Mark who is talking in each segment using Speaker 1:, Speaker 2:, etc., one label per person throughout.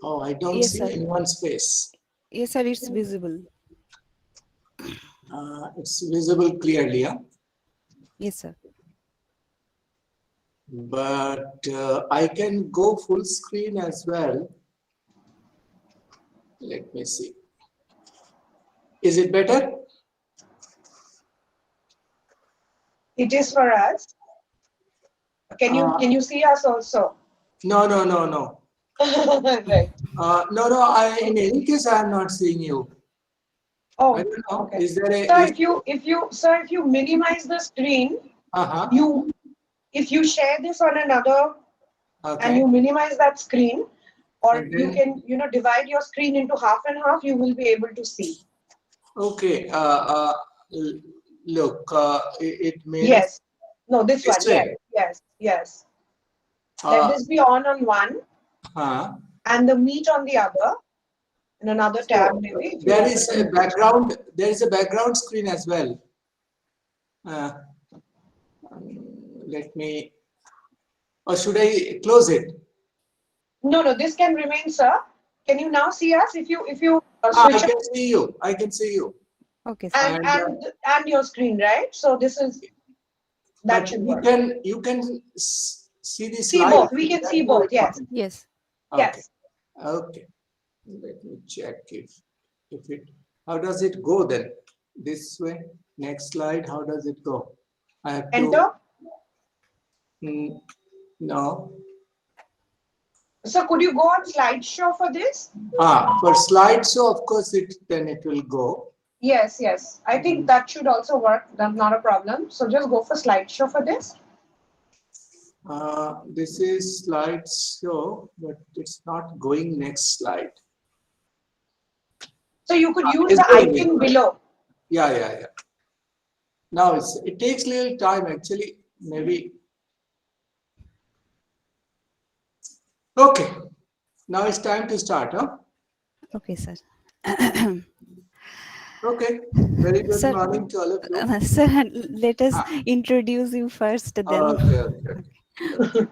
Speaker 1: Oh, I don't
Speaker 2: Yes,
Speaker 1: see
Speaker 2: sir.
Speaker 1: anyone's face.
Speaker 2: Yes, sir, it's visible.
Speaker 1: It's visible clearly, huh?
Speaker 2: Yes, sir.
Speaker 1: But I can go full screen as well. Let me see. Is it better?
Speaker 3: It is for us. Can you see us also?
Speaker 1: No, no, no, no.
Speaker 3: Right.
Speaker 1: No, no. In any case, I am not seeing you. I
Speaker 3: Oh,
Speaker 1: don't know.
Speaker 3: okay.
Speaker 1: Is there a?
Speaker 3: Sir, if you minimize the screen,
Speaker 1: Uh-huh.
Speaker 3: you if you share this on another and
Speaker 1: Okay.
Speaker 3: you minimize that screen, or
Speaker 1: And
Speaker 3: you
Speaker 1: then
Speaker 3: can divide your screen into half and half, you will be able to see.
Speaker 1: okay. Look. It made us
Speaker 3: Yes. No, this
Speaker 1: this
Speaker 3: one. Yes.
Speaker 1: way.
Speaker 3: Yes. Yes. Let
Speaker 1: Uh,
Speaker 3: this be on one
Speaker 1: huh.
Speaker 3: and the meet on the other, in another tab
Speaker 1: So
Speaker 3: maybe if you
Speaker 1: there
Speaker 3: open
Speaker 1: is
Speaker 3: the
Speaker 1: a
Speaker 3: meet.
Speaker 1: background. There is a background screen as well. Uh, Let me. Or should I close it?
Speaker 3: No, no, this can remain, sir. Can you now see us if you
Speaker 1: I
Speaker 3: switch on
Speaker 1: can see you. I can see you.
Speaker 2: Okay, sir.
Speaker 3: and
Speaker 1: And
Speaker 3: and your screen, right? So this is that
Speaker 1: but
Speaker 3: should work.
Speaker 1: you can see the
Speaker 3: See
Speaker 1: slide.
Speaker 3: both. We can
Speaker 1: That's
Speaker 3: see
Speaker 1: more
Speaker 3: both. Yes.
Speaker 1: important.
Speaker 2: Yes.
Speaker 1: Okay.
Speaker 3: Yes.
Speaker 1: Okay. Let me check if it. How does it go then? This way. Next slide. How does it go? I have to.
Speaker 3: Enter.
Speaker 1: Mm, no.
Speaker 3: So could you go on slideshow for this?
Speaker 1: For slideshow, of course, it will go.
Speaker 3: Yes, yes. I think that should also work. That's not a problem. So just go for slideshow for this.
Speaker 1: This is slideshow, but it's not going next slide.
Speaker 3: So you could use
Speaker 1: It's
Speaker 3: the
Speaker 1: going. It's
Speaker 3: icon
Speaker 1: going.
Speaker 3: below.
Speaker 1: Yeah, yeah, yeah. Now it takes little time actually. Maybe. Okay. Now it's time to start, huh?
Speaker 2: Okay, sir.
Speaker 1: Okay. Very good
Speaker 2: Sir,
Speaker 1: morning to all of you.
Speaker 2: sir, let us
Speaker 1: Ah,
Speaker 2: introduce you first, then.
Speaker 1: okay, okay, okay.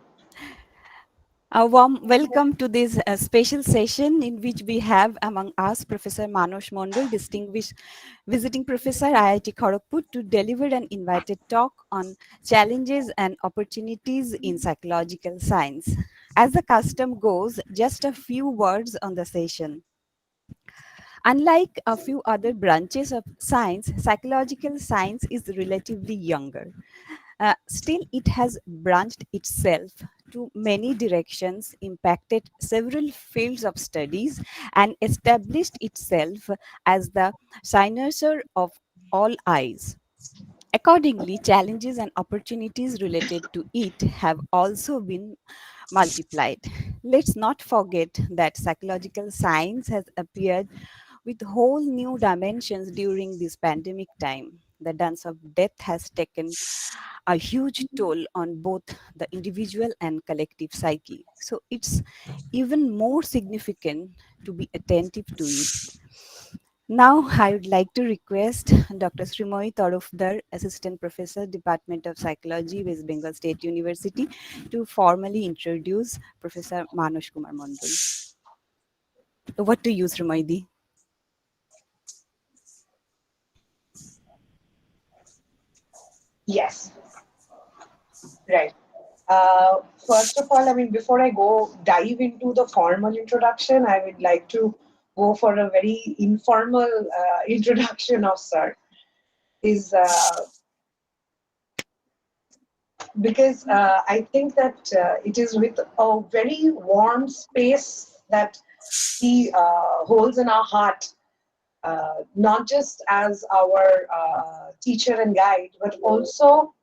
Speaker 2: A warm welcome to this special session in which we have among us Professor Manos Mondol, distinguished visiting professor IIT Kharagpur, to deliver an invited talk on challenges and opportunities in psychological science. As the custom goes, just a few words on the session. Unlike a few other branches of science, psychological science is relatively younger. Still, it has branched itself to many directions, impacted several fields of studies, and established itself as the cynosure of all eyes. Accordingly, challenges and opportunities related to it have also been multiplied. Let's not forget that psychological science has appeared with whole new dimensions during this pandemic time. The dance of death has taken a huge toll on both the individual and collective psyche. So it's even more significant to be attentive to it. Now, I would like to request Dr. Srimoy Tarufdar, Assistant Professor, Department of Psychology, West Bengal State University, to formally introduce Professor Manush Kumar Mondol. Over to you, Srimoydi.
Speaker 3: Yes. Right. First of all, I mean, before I go dive into the formal introduction, I would like to go for a very informal introduction of Sir. Is because I think that it is with a very warm space that he holds in our heart, not just as our teacher and guide, but also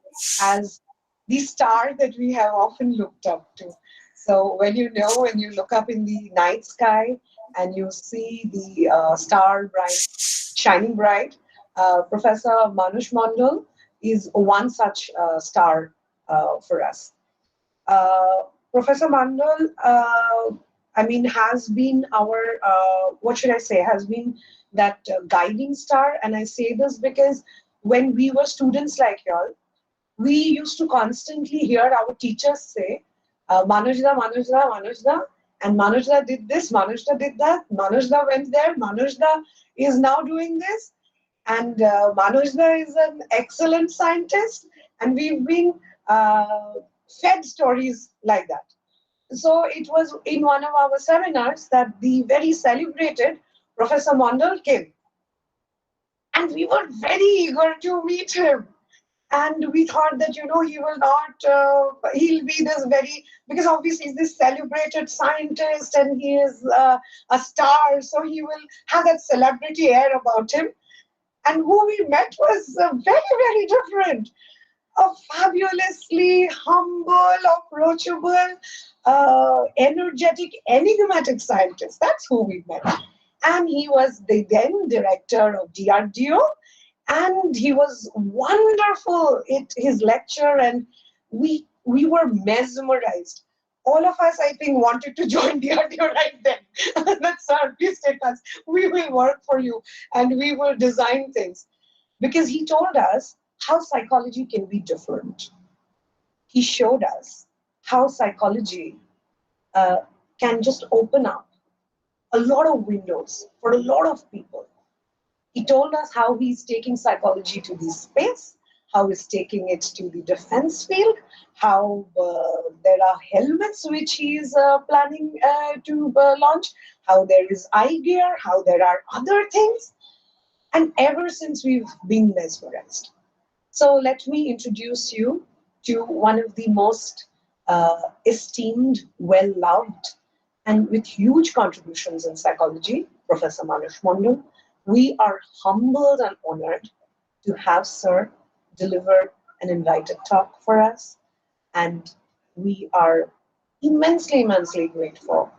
Speaker 3: as the star that we have often looked up to. So when you look up in the night sky and you see the star bright, shining bright, Professor Manush Mondal is one such star for us. Uh, Professor Mandal, I mean, has been our, what should I say, has been that guiding star. And I say this because when we were students like y'all, we used to constantly hear our teachers say, Manojda, Manojda, Manojda. And Manojda did this, Manojda did that, Manojda went there, Manojda is now doing this. And Manojda is an excellent scientist, and we've been fed stories like that. So it was in one of our seminars that the very celebrated Professor Mondal came, and we were very eager to meet him. And we thought that, he will not, he'll be this very, because obviously he's this celebrated scientist and he is a star, so he will have that celebrity air about him. And who we met was very, very different. A fabulously humble, approachable, energetic, enigmatic scientist. That's who we met. And he was the then director of DRDO, and he was wonderful at his lecture, and we were mesmerized. All of us, I think, wanted to join DRDO right then. That's our, please take us. We will work for you, and we will design things. Because he told us how psychology can be different. He showed us how psychology can just open up a lot of windows for a lot of people. He told us how he's taking psychology to the space, how he's taking it to the defense field, how there are helmets which he's planning to launch, how there is eye gear, how there are other things. And ever since, we've been mesmerized. So let me introduce you to one of the most esteemed, well-loved, and with huge contributions in psychology, Professor Manush Mondal. We are humbled and honored to have Sir deliver an invited talk for us. And we are immensely, immensely grateful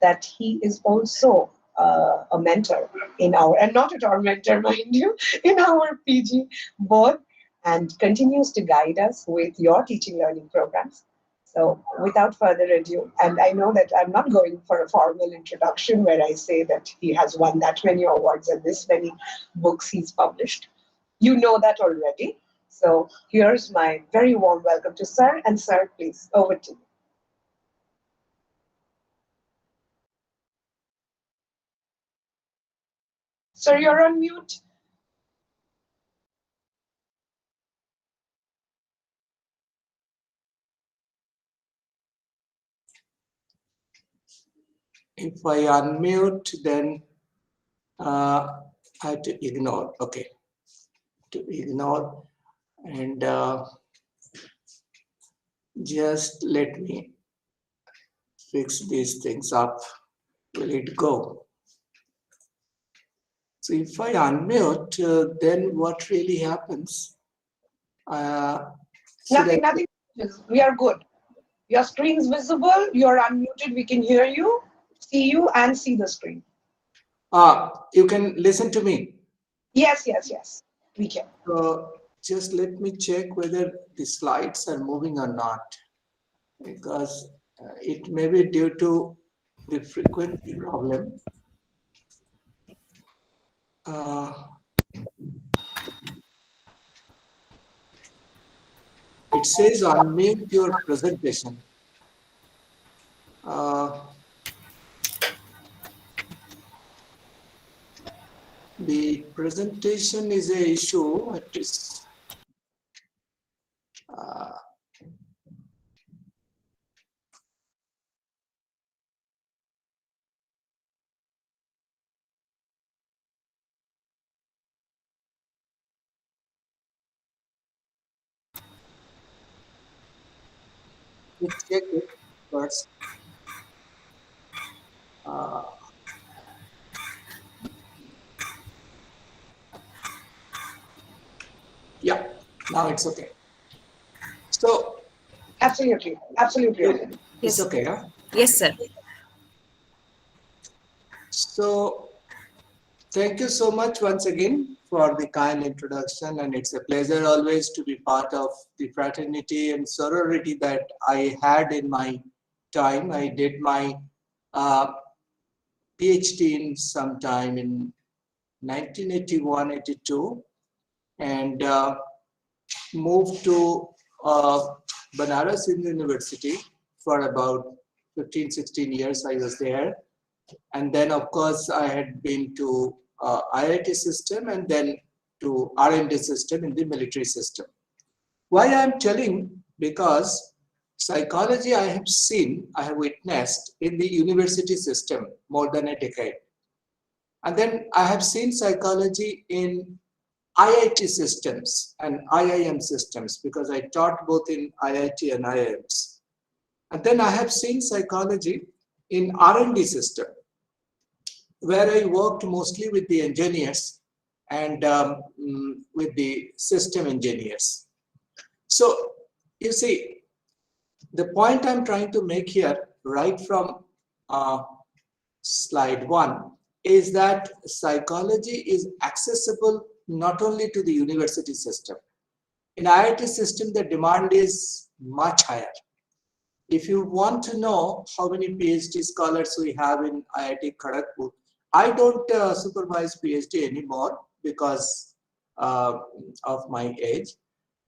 Speaker 3: that he is also a mentor in our, and not a tormentor, mind you, in our PG board, and continues to guide us with your teaching learning programs. So without further ado, and I know that I'm not going for a formal introduction where I say that he has won that many awards and this many books he's published. You know that already. So here's my very warm welcome to Sir. And Sir, please, over to you. Sir, you're on mute.
Speaker 1: If I unmute, then I have to ignore. Okay, to ignore, and just let me fix these things up. Will it go? So if I unmute, then what really happens?
Speaker 3: Nothing. We are good. Your screen's visible. You're unmuted. We can hear you, see you, and see the screen.
Speaker 1: You can listen to me.
Speaker 3: Yes. We can.
Speaker 1: Just let me check whether the slides are moving or not, because it may be due to the frequency problem. It says unmute your presentation. The presentation is a issue. It is let's check it first. Yeah, now it's okay. So
Speaker 3: Absolutely.
Speaker 1: it's
Speaker 4: Yes.
Speaker 1: okay, huh?
Speaker 4: Yes, sir.
Speaker 1: So thank you so much once again for the kind introduction, and it's a pleasure always to be part of the fraternity and sorority that I had in my time. I did my PhD in sometime in 1981-82 and moved to Banaras Hindu University for about 15, 16 years I was there. And then, of course, I had been to IIT system and then to R&D system in the military system. Why I am telling? Because psychology I have seen, I have witnessed in the university system more than a decade. And then I have seen psychology in IIT systems and IIM systems because I taught both in IIT and IIMs. And then I have seen psychology in R&D system, where I worked mostly with the engineers and with the system engineers. So you see, the point I'm trying to make here, right from slide 1, is that psychology is accessible not only to the university system. In IIT system, the demand is much higher. If you want to know how many PhD scholars we have in IIT Kharagpur, I don't supervise PhD anymore because of my age.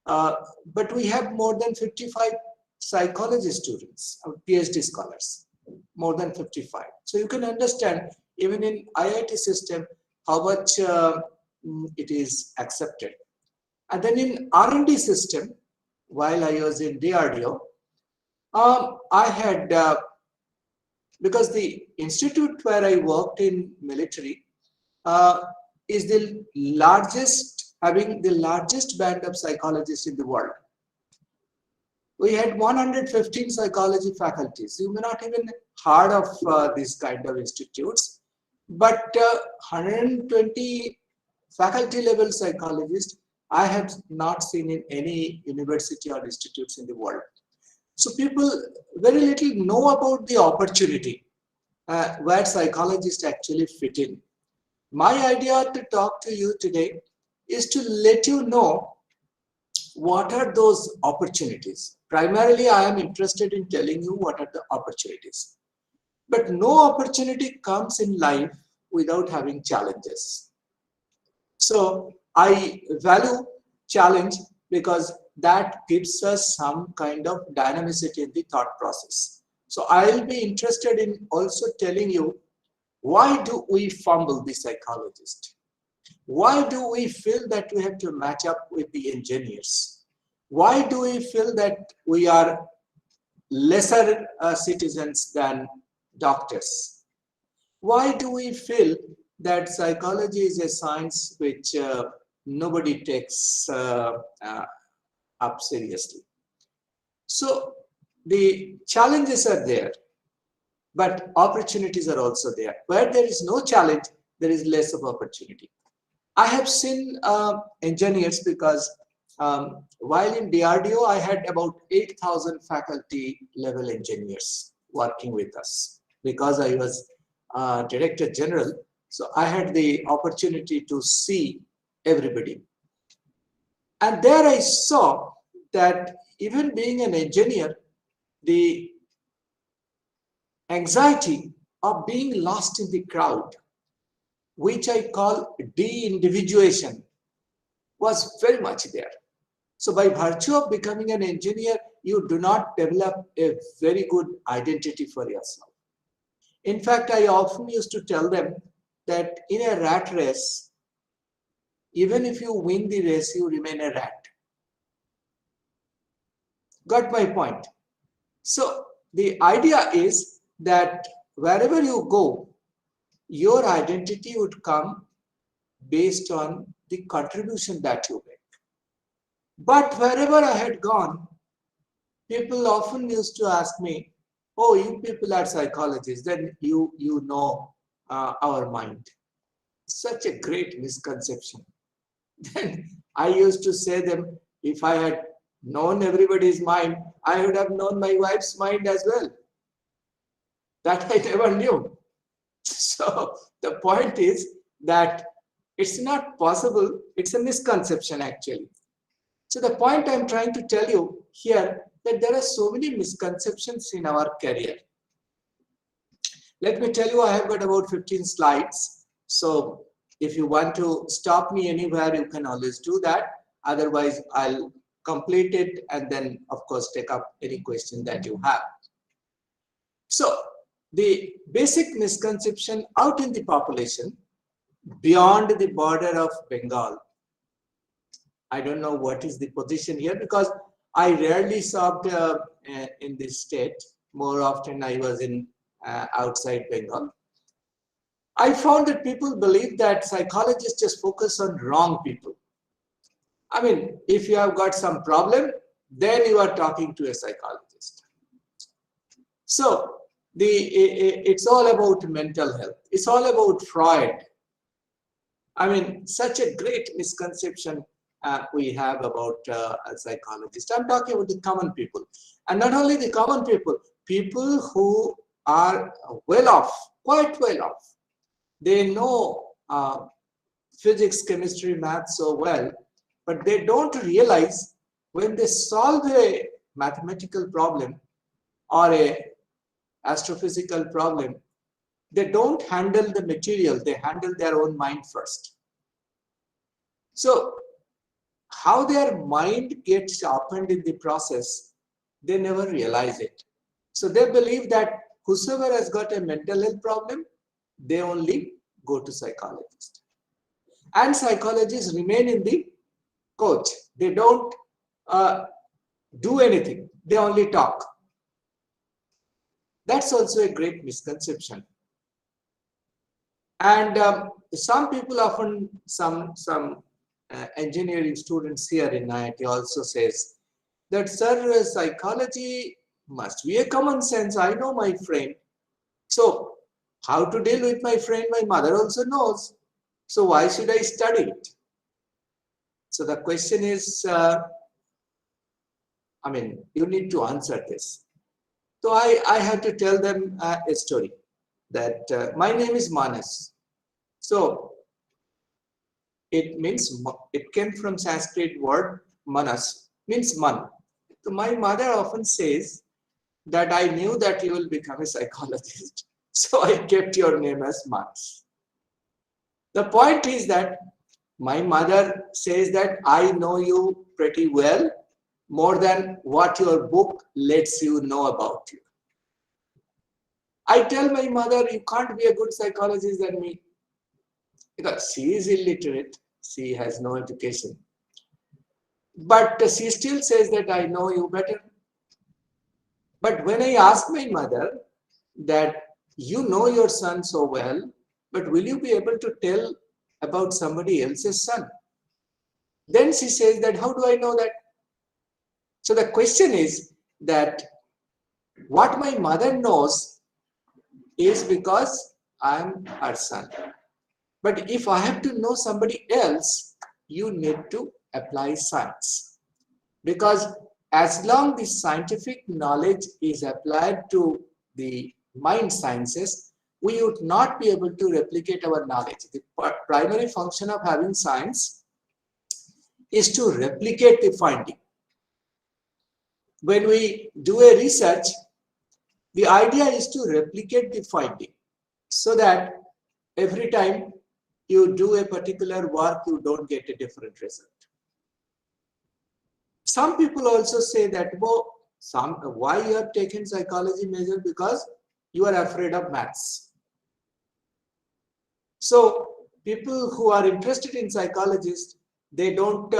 Speaker 1: But we have more than 55 psychology students, PhD scholars, more than 55. So you can understand, even in IIT system, how much it is accepted. And then in R&D system, while I was in DRDO, I had, because the institute where I worked in military is the largest, having the largest band of psychologists in the world. We had 115 psychology faculties. You may not even heard of these kind of institutes, but 120 faculty level psychologists I have not seen in any university or institutes in the world. So people very little know about the opportunity where psychologists actually fit in. My idea to talk to you today is to let you know what are those opportunities. Primarily, I am interested in telling you what are the opportunities. But no opportunity comes in life without having challenges. So I value challenge because that gives us some kind of dynamicity in the thought process. So I'll be interested in also telling you, why do we fumble the psychologist? Why do we feel that we have to match up with the engineers? Why do we feel that we are lesser citizens than doctors? Why do we feel that psychology is a science which nobody takes up seriously? So the challenges are there, but opportunities are also there. Where there is no challenge, there is less of opportunity. I have seen engineers because while in DRDO, I had about 8,000 faculty level engineers working with us because I was Director General. So I had the opportunity to see everybody. And there I saw that even being an engineer, the anxiety of being lost in the crowd, which I call de-individuation, was very much there. So by virtue of becoming an engineer, you do not develop a very good identity for yourself. In fact, I often used to tell them that in a rat race, even if you win the race, you remain a rat. Got my point? So the idea is that wherever you go, your identity would come based on the contribution that you make. But wherever I had gone, people often used to ask me, oh, you people are psychologists, then you know our mind. Such a great misconception. Then I used to say them, if I had known everybody's mind, I would have known my wife's mind as well. That I never knew. So the point is that it's not possible, it's a misconception actually. So the point I'm trying to tell you here, that there are so many misconceptions in our career. Let me tell you, I have got about 15 slides. So if you want to stop me anywhere, you can always do that. Otherwise, I'll complete it and then, of course, take up any question that you have. So the basic misconception out in the population beyond the border of Bengal, I don't know what is the position here because I rarely served in this state. More often I was in outside Bengal. I found that people believe that psychologists just focus on wrong people. I mean, if you have got some problem, then you are talking to a psychologist. So it's all about mental health. It's all about Freud. I mean, such a great misconception we have about a psychologist. I'm talking about the common people. And not only the common people, people who are well off, quite well off. They know physics, chemistry, math so well, but they don't realize when they solve a mathematical problem or a astrophysical problem, they don't handle the material, they handle their own mind first. So how their mind gets sharpened in the process, they never realize it. So they believe that whosoever has got a mental health problem, they only go to psychologist. And psychologists remain in the coach. They don't do anything. They only talk. That's also a great misconception. And some people often, some engineering students here in IIT also says that, sir, psychology must be a common sense. I know my friend. So how to deal with my friend, my mother also knows. So why should I study it? So the question is, I mean, you need to answer this. So I have to tell them a story that my name is Manas. So it means, it came from Sanskrit word Manas, means man. So my mother often says that I knew that you will become a psychologist. So I kept your name as Manas. The point is that my mother says that I know you pretty well, more than what your book lets you know about you. I tell my mother, you can't be a good psychologist than me, because she is illiterate, she has no education. But she still says that I know you better. But when I ask my mother that you know your son so well, but will you be able to tell about somebody else's son? Then she says that, how do I know that? So the question is that what my mother knows is because I am her son. But if I have to know somebody else, you need to apply science. Because as long the scientific knowledge is applied to the mind sciences, we would not be able to replicate our knowledge. The primary function of having science is to replicate the finding. When we do a research, the idea is to replicate the finding so that every time you do a particular work, you don't get a different result. Some people also say that, well, why you have taken psychology major? Because you are afraid of maths. So people who are interested in psychologists, they don't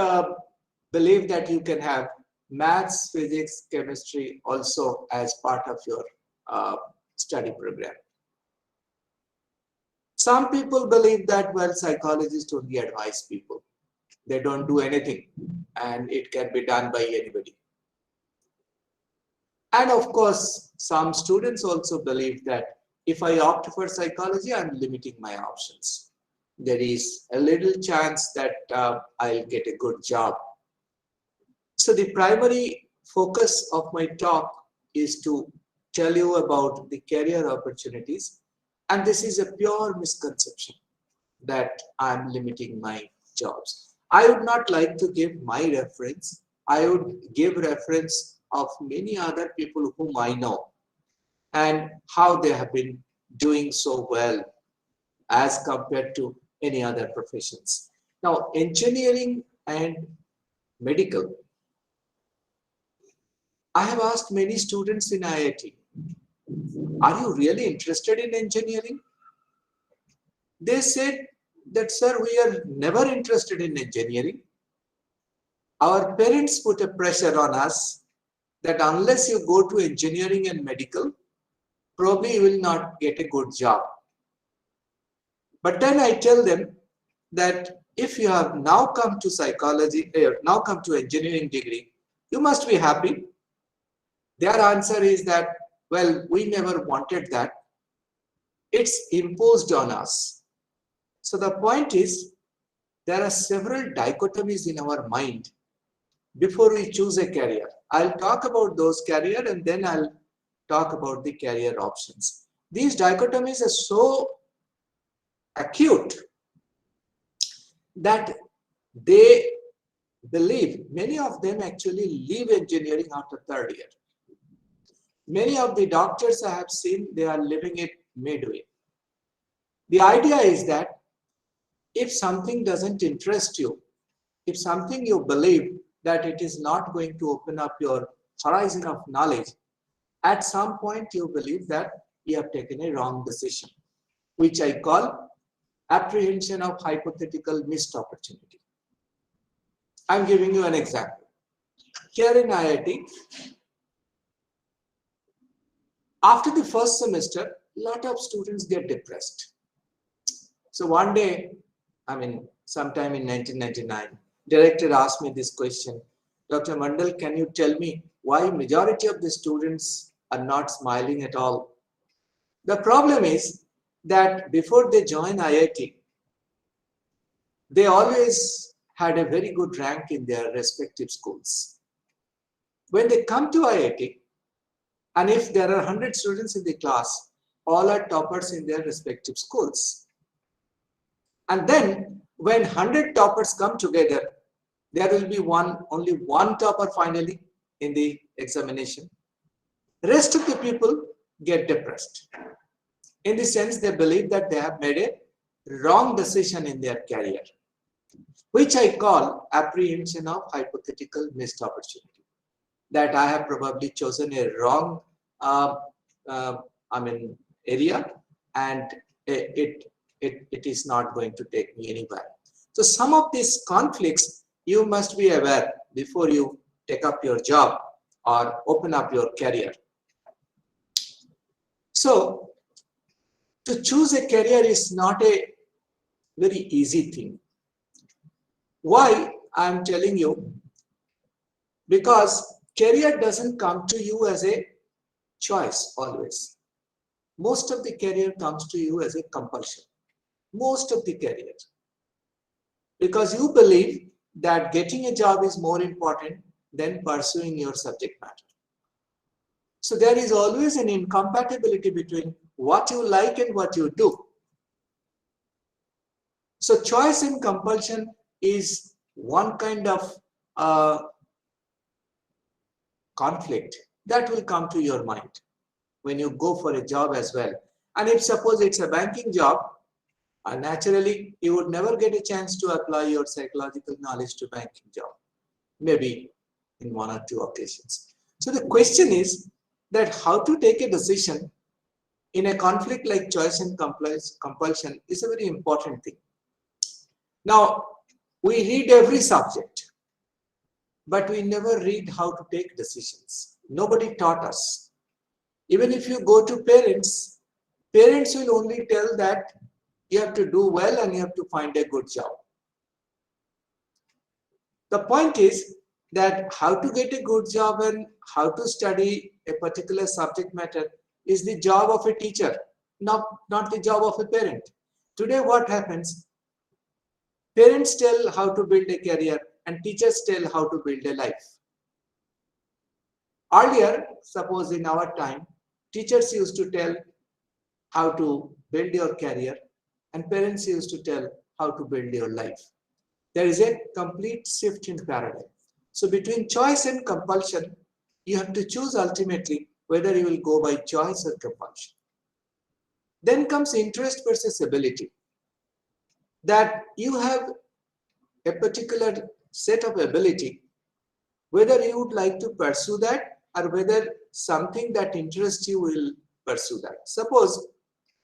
Speaker 1: believe that you can have maths, physics, chemistry also as part of your study program. Some people believe that, well, psychologists only advise people. They don't do anything and it can be done by anybody. And of course, some students also believe that if I opt for psychology, I'm limiting my options. There is a little chance that I'll get a good job. So the primary focus of my talk is to tell you about the career opportunities. And this is a pure misconception that I'm limiting my jobs. I would not like to give my reference. I would give reference of many other people whom I know and how they have been doing so well as compared to any other professions. Now, engineering and medical. I have asked many students in IIT, are you really interested in engineering? They said that, sir, we are never interested in engineering. Our parents put a pressure on us that unless you go to engineering and medical, probably you will not get a good job. But then I tell them that if you have now come to psychology, now come to engineering degree, you must be happy. Their answer is that, well, we never wanted that. It's imposed on us. So the point is, there are several dichotomies in our mind before we choose a career. I'll talk about those career and then I'll talk about the career options. These dichotomies are so acute that they believe, many of them actually leave engineering after third year. Many of the doctors I have seen, they are leaving it midway. The idea is that if something doesn't interest you, if something you believe that it is not going to open up your horizon of knowledge, at some point you believe that you have taken a wrong decision, which I call apprehension of hypothetical missed opportunity. I'm giving you an example. Here in IIT, after the first semester, a lot of students get depressed. So one day, sometime in 1999, director asked me this question, Dr. Mandal, can you tell me why majority of the students are not smiling at all? The problem is that before they join IIT, they always had a very good rank in their respective schools. When they come to IIT, and if there are 100 students in the class, all are toppers in their respective schools. And then when 100 toppers come together, there will be only one topper finally in the examination. Rest of the people get depressed. In the sense, they believe that they have made a wrong decision in their career, which I call apprehension of hypothetical missed opportunity. That I have probably chosen a wrong area, and it is not going to take me anywhere. So some of these conflicts you must be aware before you take up your job or open up your career. So to choose a career is not a very easy thing. Why I am telling you? Because career doesn't come to you as a choice always. Most of the career comes to you as a compulsion. Most of the career. Because you believe that getting a job is more important than pursuing your subject matter. So there is always an incompatibility between what you like and what you do. So choice and compulsion is one kind of conflict that will come to your mind when you go for a job as well. And if suppose it's a banking job, naturally you would never get a chance to apply your psychological knowledge to banking job, maybe in one or two occasions. So the question is that how to take a decision in a conflict like choice and compulsion is a very important thing. Now, we read every subject, but we never read how to take decisions. Nobody taught us. Even if you go to parents, parents will only tell that you have to do well and you have to find a good job. The point is that how to get a good job and how to study a particular subject matter is the job of a teacher, not the job of a parent. Today what happens? Parents tell how to build a career and teachers tell how to build a life. Earlier, suppose in our time, teachers used to tell how to build your career and parents used to tell how to build your life. There is a complete shift in paradigm. So between choice and compulsion, you have to choose ultimately whether you will go by choice or compulsion. Then comes interest versus ability. That you have a particular set of ability, whether you would like to pursue that or whether something that interests you will pursue that. Suppose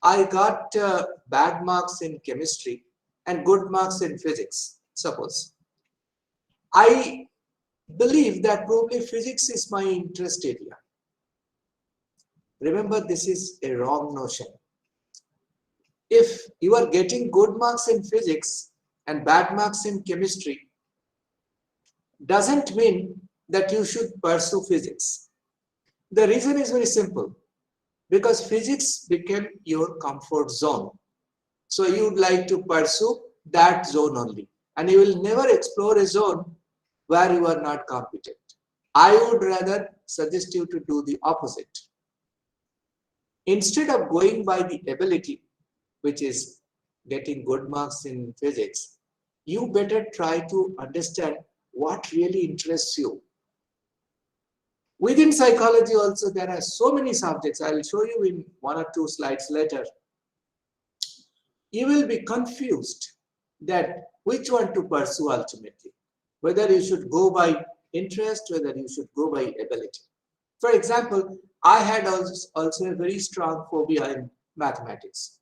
Speaker 1: I got bad marks in chemistry and good marks in physics. Suppose I believe that probably physics is my interest area. Remember, this is a wrong notion. If you are getting good marks in physics and bad marks in chemistry, doesn't mean that you should pursue physics. The reason is very simple, because physics became your comfort zone. So you would like to pursue that zone only, and you will never explore a zone where you are not competent. I would rather suggest you to do the opposite. Instead of going by the ability, which is getting good marks in physics, you better try to understand what really interests you. Within psychology also, there are so many subjects. I'll show you in 1 or 2 slides later. You will be confused that which one to pursue ultimately, whether you should go by interest, whether you should go by ability. For example, I had also a very strong phobia in mathematics.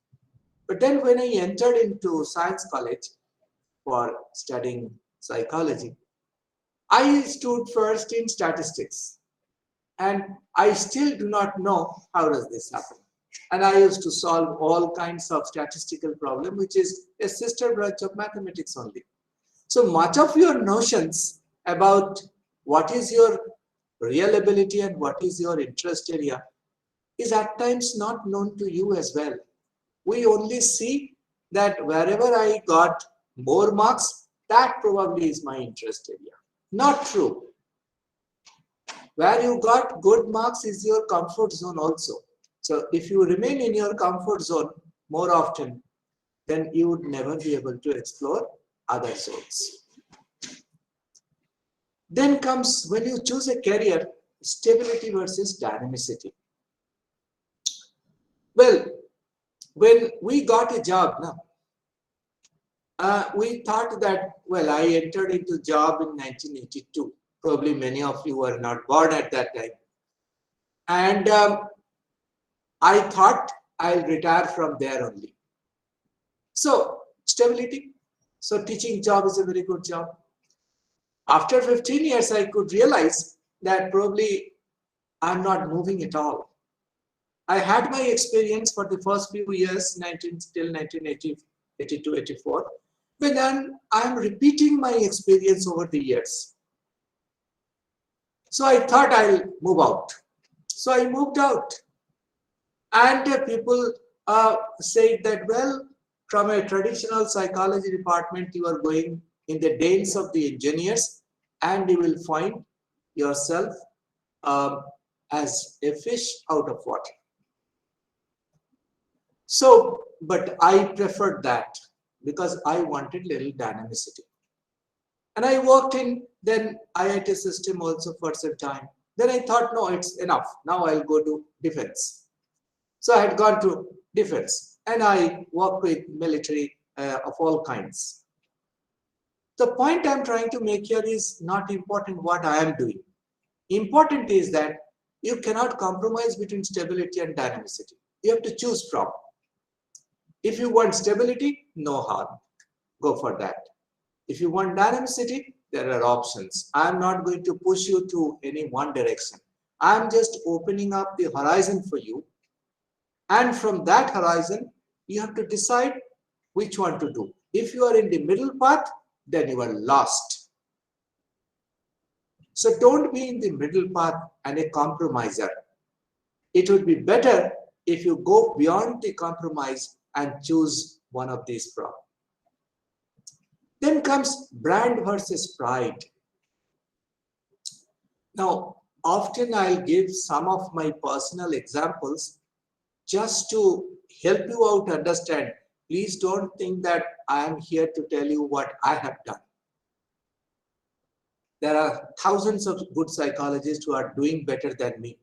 Speaker 1: But then when I entered into science college for studying psychology, I stood first in statistics. And I still do not know how does this happen. And I used to solve all kinds of statistical problem, which is a sister branch of mathematics only. So much of your notions about what is your real ability and what is your interest area is at times not known to you as well. We only see that wherever I got more marks, that probably is my interest area. Not true. Where you got good marks is your comfort zone also. So if you remain in your comfort zone more often, then you would never be able to explore other zones. Then comes, when you choose a career, stability versus dynamicity. Well, when we got a job now, we thought that, well, I entered into job in 1982. Probably many of you were not born at that time. And I thought I'll retire from there only. So, stability. So, teaching job is a very good job. After 15 years, I could realize that probably I'm not moving at all. I had my experience for the first few years, till 1982, 84. But then I'm repeating my experience over the years. So I thought I'll move out. So I moved out. And people said that, well, from a traditional psychology department, you are going in the dens of the engineers, and you will find yourself as a fish out of water. So, but I preferred that because I wanted little dynamicity. And I worked in then IIT system also for some time. Then I thought, no, it's enough. Now I'll go to defense. So I had gone to defense and I worked with military of all kinds. The point I'm trying to make here is not important what I am doing. Important is that you cannot compromise between stability and dynamicity. You have to choose from. If you want stability, no harm. Go for that. If you want dynamicity, there are options. I'm not going to push you to any one direction. I'm just opening up the horizon for you. And from that horizon, you have to decide which one to do. If you are in the middle path, then you are lost. So don't be in the middle path and a compromiser. It would be better if you go beyond the compromise and choose one of these problems. Then comes brand versus pride. Now, often I'll give some of my personal examples just to help you out understand. Please don't think that I am here to tell you what I have done. There are thousands of good psychologists who are doing better than me.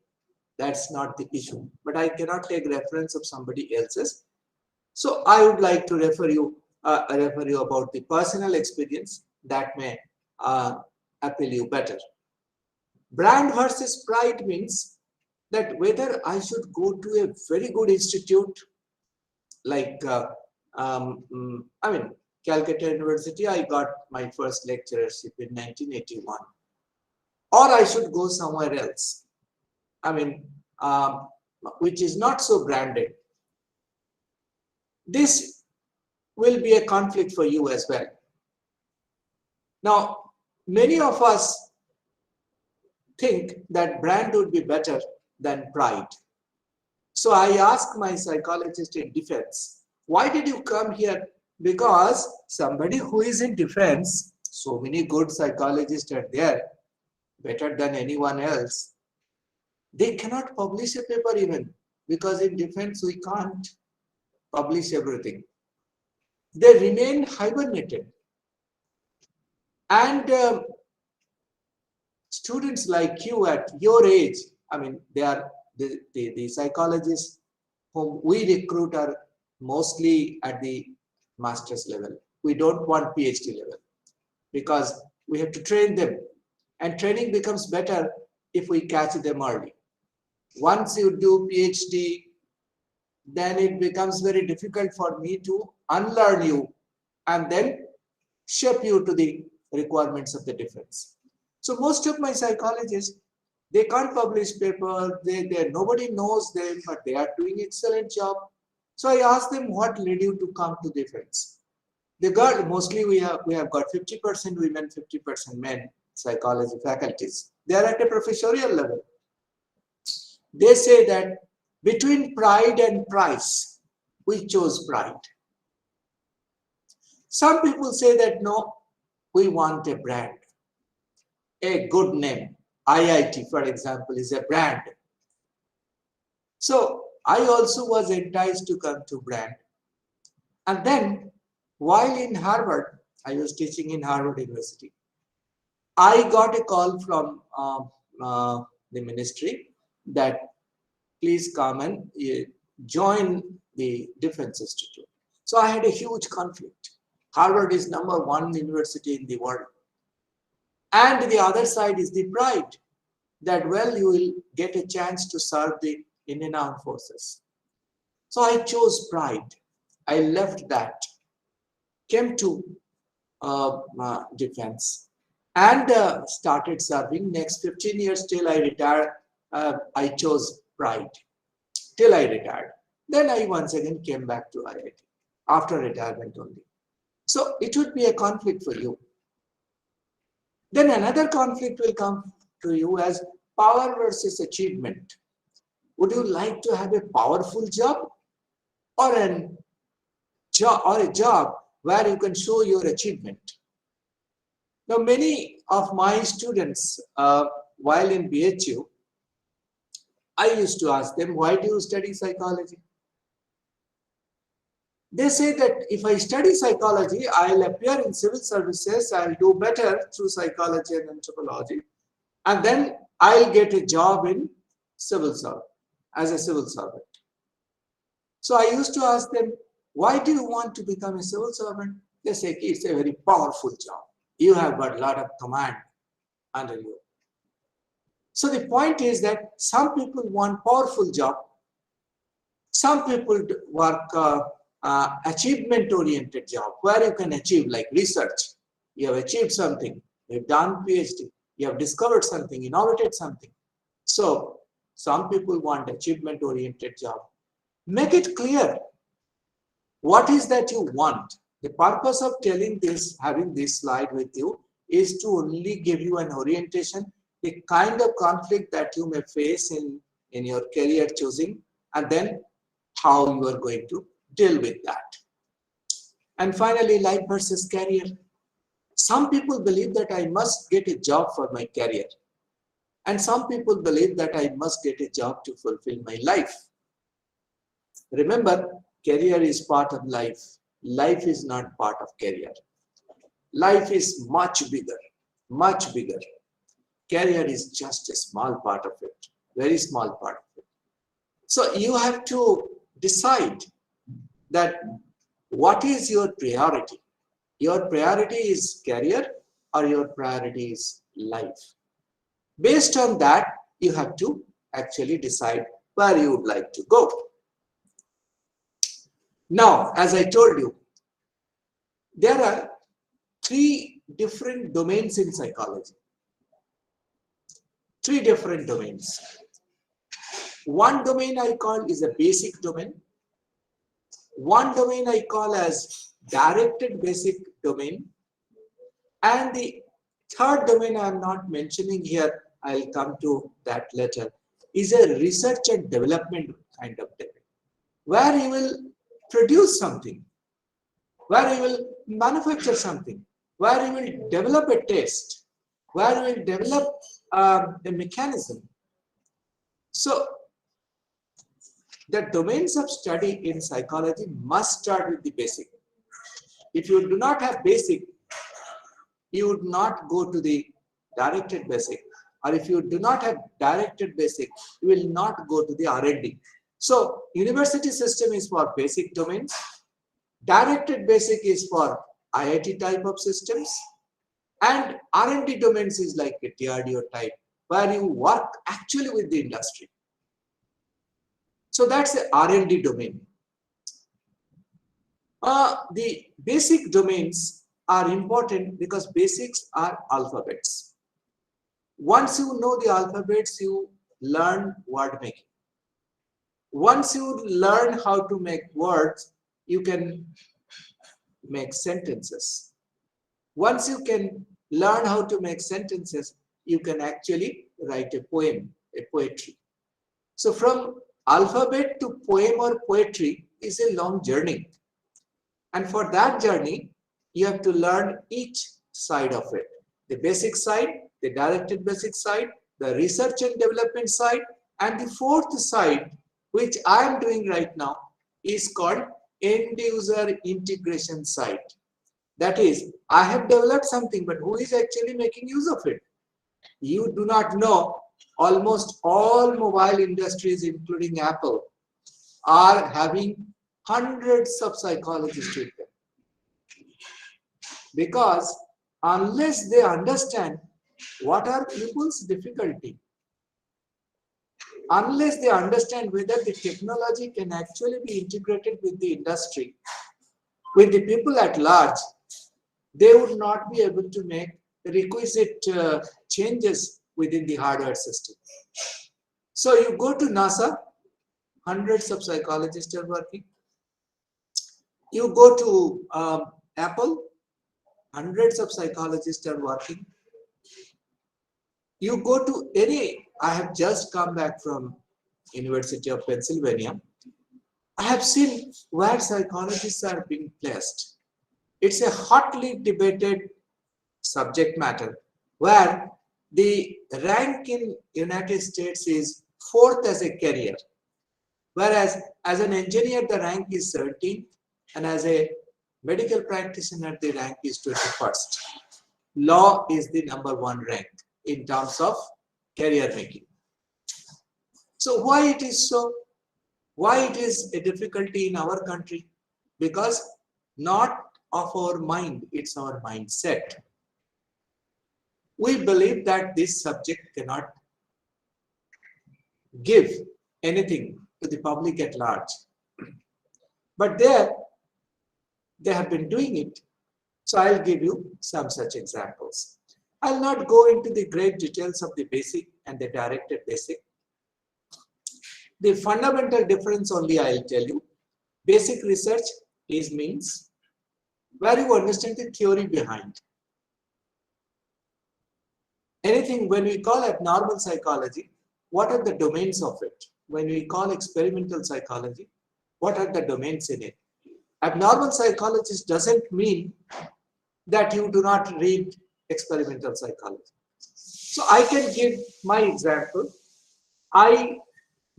Speaker 1: That's not the issue. But I cannot take reference of somebody else's. So I would like to refer you about the personal experience that may appeal you better. Brand versus pride means that whether I should go to a very good institute like, I mean, Calcutta University, I got my first lecturership in 1981, or I should go somewhere else. I mean, which is not so branded. This will be a conflict for you as well. Now, many of us think that brand would be better than pride. So I asked my psychologist in defense, why did you come here? Because somebody who is in defense, so many good psychologists are there, better than anyone else. They cannot publish a paper even, because in defense we can't publish everything. They remain hibernated. And students like you at your age, I mean, they are the psychologists whom we recruit are mostly at the master's level. We don't want PhD level because we have to train them, and training becomes better if we catch them early. Once you do PhD, then it becomes very difficult for me to unlearn you and then shape you to the requirements of the defense. So most of my psychologists, they can't publish paper, nobody knows them, but they are doing excellent job. So I asked them, what led you to come to defense? The girl, mostly we have got 50% women, 50% men psychology faculties. They are at a professorial level. They say that between pride and price, we chose pride. Some people say that no, we want a brand, a good name. IIT, for example, is a brand. So I also was enticed to come to brand. And then while in Harvard, I was teaching in Harvard University, I got a call from the ministry that please come and join the Defense Institute. So I had a huge conflict. Harvard is #1 university in the world. And the other side is the pride that, well, you will get a chance to serve the Indian Armed Forces. So I chose pride. I left that, came to defense, and started serving. Next 15 years till I retired, I chose pride till I retired. Then I once again came back to IIT after retirement only. So it would be a conflict for you. Then another conflict will come to you as power versus achievement. Would you like to have a powerful job or a job where you can show your achievement? Now, many of my students, while in BHU, I used to ask them, why do you study psychology? They say that if I study psychology, I'll appear in civil services, I'll do better through psychology and anthropology, and then I'll get a job in civil service, as a civil servant. So I used to ask them, why do you want to become a civil servant? They say, it's a very powerful job. You have got a lot of command under you. So the point is that some people want powerful job. Some people work achievement-oriented job where you can achieve, like research. You have achieved something. You've done PhD. You have discovered something, innovated something. So some people want achievement-oriented job. Make it clear. What is that you want? The purpose of telling this, having this slide with you, is to only give you an orientation, the kind of conflict that you may face in your career choosing, and then how you are going to deal with that. And finally, life versus career. Some people believe that I must get a job for my career. And some people believe that I must get a job to fulfill my life. Remember, career is part of life. Life is not part of career. Life is much bigger, much bigger. Career is just a small part of it, very small part of it. So you have to decide that what is your priority. Your priority is career or your priority is life. Based on that, you have to actually decide where you would like to go. Now, as I told you, there are three different domains in psychology. Three different domains. One domain I call is a basic domain. One domain I call as directed basic domain. And the third domain I am not mentioning here, I'll come to that later, is a research and development kind of domain, where you will produce something, where you will manufacture something, where you will develop a test, where you will develop a mechanism. So the domains of study in psychology must start with the basic. If you do not have basic, you would not go to the directed basic, or if you do not have directed basic, you will not go to the R&D. So university system is for basic domains. Directed basic is for IIT type of systems, and R&D domains is like a DRDO type, where you work actually with the industry. So that's the R&D domain. The basic domains are important because basics are alphabets. Once you know the alphabets, you learn word making. Once you learn how to make words, you can make sentences. Once you can learn how to make sentences, you can actually write a poem, a poetry. So from alphabet to poem or poetry is a long journey. And for that journey, you have to learn each side of it. The basic side, the directed basic side, the research and development side, and the fourth side, which I am doing right now, is called end user integration side. That is, I have developed something, but who is actually making use of it? You do not know. Almost all mobile industries, including Apple, are having hundreds of psychologists with them. Because unless they understand what are people's difficulty, unless they understand whether the technology can actually be integrated with the industry, with the people at large, they would not be able to make requisite changes within the hardware system. So you go to NASA, hundreds of psychologists are working. You go to Apple, hundreds of psychologists are working. You go to any, I have just come back from University of Pennsylvania. I have seen where psychologists are being placed. It's a hotly debated subject matter where the rank in United States is 4th as a career, whereas as an engineer the rank is 13th, and as a medical practitioner the rank is 21st. Law is the #1 rank in terms of career making. So why it is so? Why it is a difficulty in our country? Because not of our mind, it's our mindset. We believe that this subject cannot give anything to the public at large. But they have been doing it. So I'll give you some such examples. I'll not go into the great details of the basic and the directed basic. The fundamental difference only I'll tell you. Basic research means where you understand the theory behind. Anything, when we call abnormal psychology, what are the domains of it? When we call experimental psychology, what are the domains in it? Abnormal psychologist doesn't mean that you do not read experimental psychology. So I can give my example. I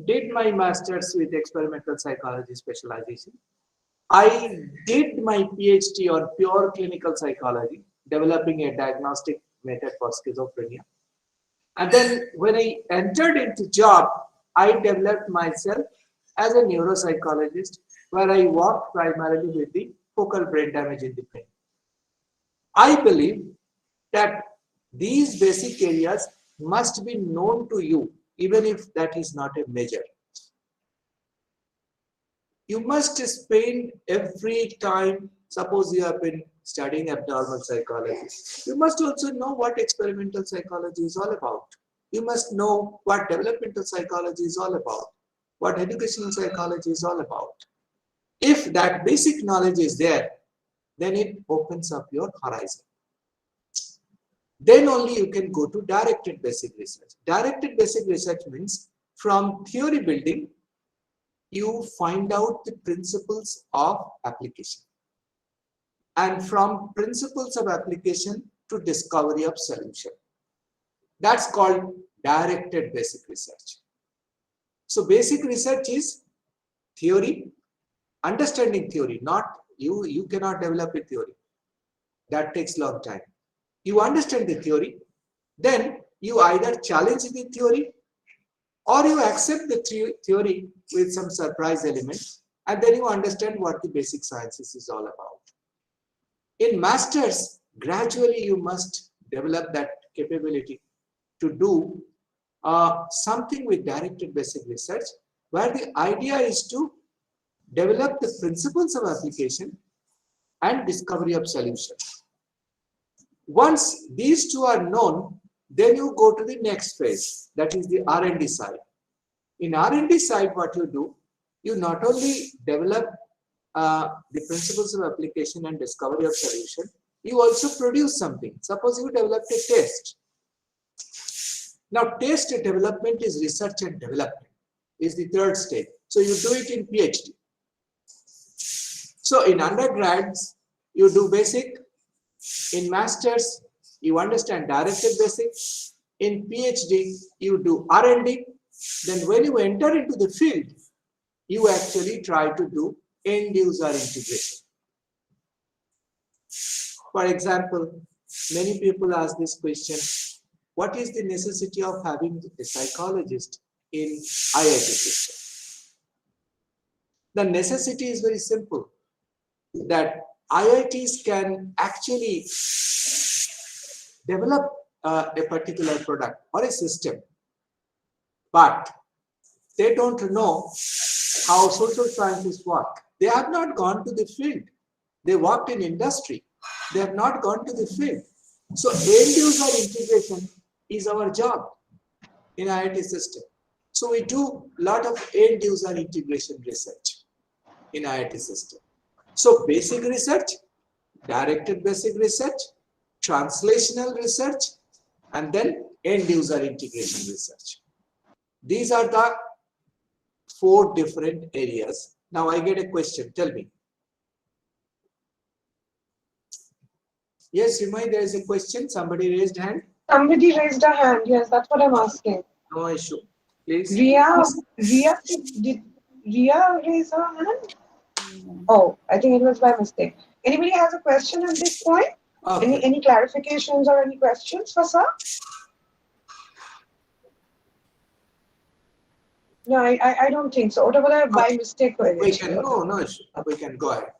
Speaker 1: did my master's with experimental psychology specialization. I did my PhD on pure clinical psychology, developing a diagnostic method for schizophrenia. And then when I entered into job, I developed myself as a neuropsychologist, where I worked primarily with the focal brain damage in the brain. I believe that these basic areas must be known to you even if that is not a major. You must spend every time, suppose you have been studying abnormal psychology, you must also know what experimental psychology is all about. You must know what developmental psychology is all about, what educational psychology is all about. If that basic knowledge is there, then it opens up your horizon. Then only you can go to directed basic research. Directed basic research means from theory building, you find out the principles of application. And from principles of application to discovery of solution. That's called directed basic research. So basic research is theory, understanding theory, not you cannot develop a theory. That takes a long time. You understand the theory, then you either challenge the theory or you accept the theory with some surprise elements, and then you understand what the basic sciences is all about. In masters, gradually you must develop that capability to do something with directed basic research, where the idea is to develop the principles of application and discovery of solutions. Once these two are known, then you go to the next phase, that is the R&D side. In R&D side, what you do, you not only develop the principles of application and discovery of solution, you also produce something. Suppose you developed a test. Now, test development is research and development, is the third stage. So you do it in PhD. So in undergrads, you do basic. In masters, you understand directed basic. In PhD, you do R&D. Then when you enter into the field, you actually try to do end user integration. For example, many people ask this question, what is the necessity of having a psychologist in IIT system? The necessity is very simple, that IITs can actually develop a particular product or a system, but they don't know how social scientists work. They have not gone to the field. They worked in industry. They have not gone to the field. So end user integration is our job in IIT system. So we do a lot of end user integration research in IIT system. So basic research, directed basic research, translational research, and then end user integration research. These are the 4 different areas. Now I get a question, tell me. Yes, Simai, there is a question. Somebody raised hand.
Speaker 3: Somebody raised a hand. Yes, that's what I'm asking.
Speaker 1: No issue. Please.
Speaker 3: Did Ria raise her hand? Oh, I think it was by mistake. Anybody has a question at this point?
Speaker 1: Okay.
Speaker 3: Any clarifications or any questions for sir? No, I don't think so. Whatever by mistake.
Speaker 1: We can go, no issue. We can go ahead.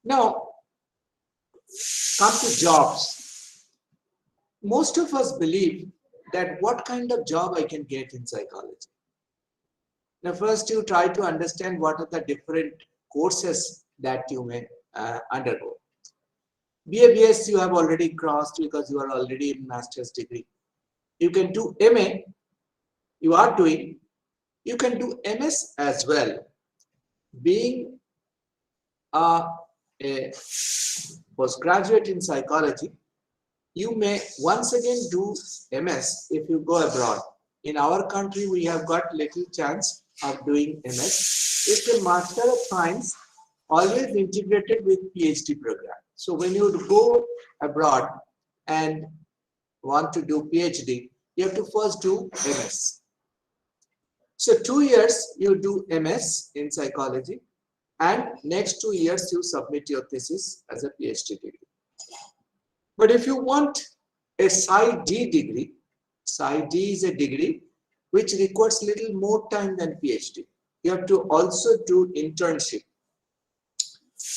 Speaker 1: Now, come to jobs. Most of us believe that what kind of job I can get in psychology. Now, first you try to understand what are the different courses that you may undergo. BA/BS you have already crossed because you are already in master's degree. You can do MA, you are doing. You can do MS as well. Being a postgraduate in psychology, you may once again do MS if you go abroad. In our country, we have got little chance of doing MS. It's a Master of Science, always integrated with PhD program. So when you go abroad and want to do PhD, you have to first do MS. So 2 years you do MS in psychology, and next 2 years you submit your thesis as a PhD degree. But if you want a Psi D degree, Psi D is a degree which requires little more time than PhD. You have to also do internship.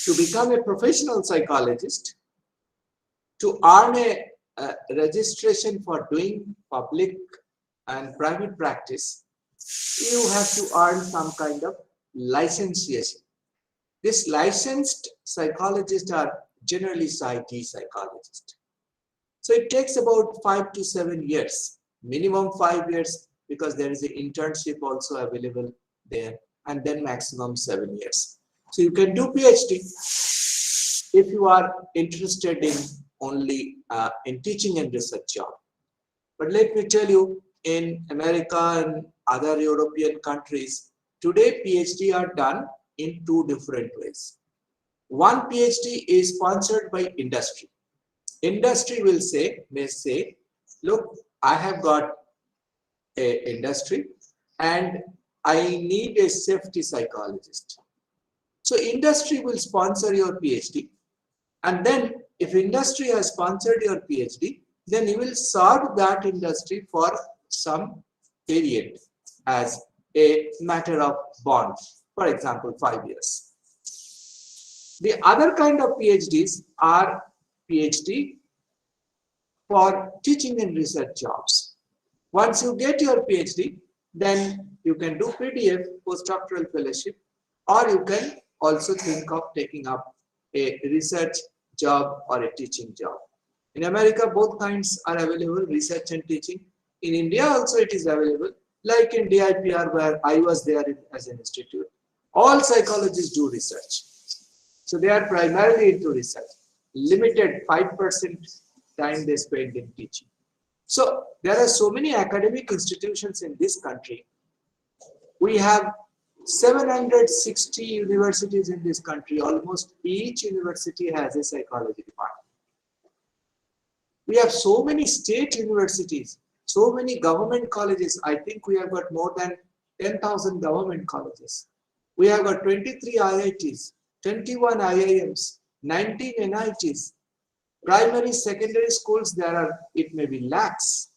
Speaker 1: To become a professional psychologist, to earn a registration for doing public and private practice, you have to earn some kind of licentiation. These licensed psychologists are generally psyche psychologists. So it takes about 5 to 7 years, minimum 5 years, because there is an internship also available there, and then maximum 7 years. So you can do PhD if you are interested in only in teaching and research job. But let me tell you, in America and other European countries, today PhD are done in two different ways. One, PhD is sponsored by industry. Industry may say, look, I have got a industry and I need a safety psychologist. So industry will sponsor your PhD, and then if industry has sponsored your PhD, then you will serve that industry for some period as a matter of bond, for example, 5 years. The other kind of PhDs are PhD for teaching and research jobs. Once you get your PhD, then you can do PDF, postdoctoral fellowship, or you can also think of taking up a research job or a teaching job. In America, both kinds are available, research and teaching. In India also it is available, like in DIPR where I was there as an institute. All psychologists do research. So they are primarily into research. Limited 5% time they spend in teaching. So there are so many academic institutions in this country. We have 760 universities in this country. Almost each university has a psychology department. We have so many state universities, so many government colleges. I think we have got more than 10,000 government colleges. We have got 23 IITs, 21 IIMs, 19 NITs. Primary, secondary schools, it may be lakhs.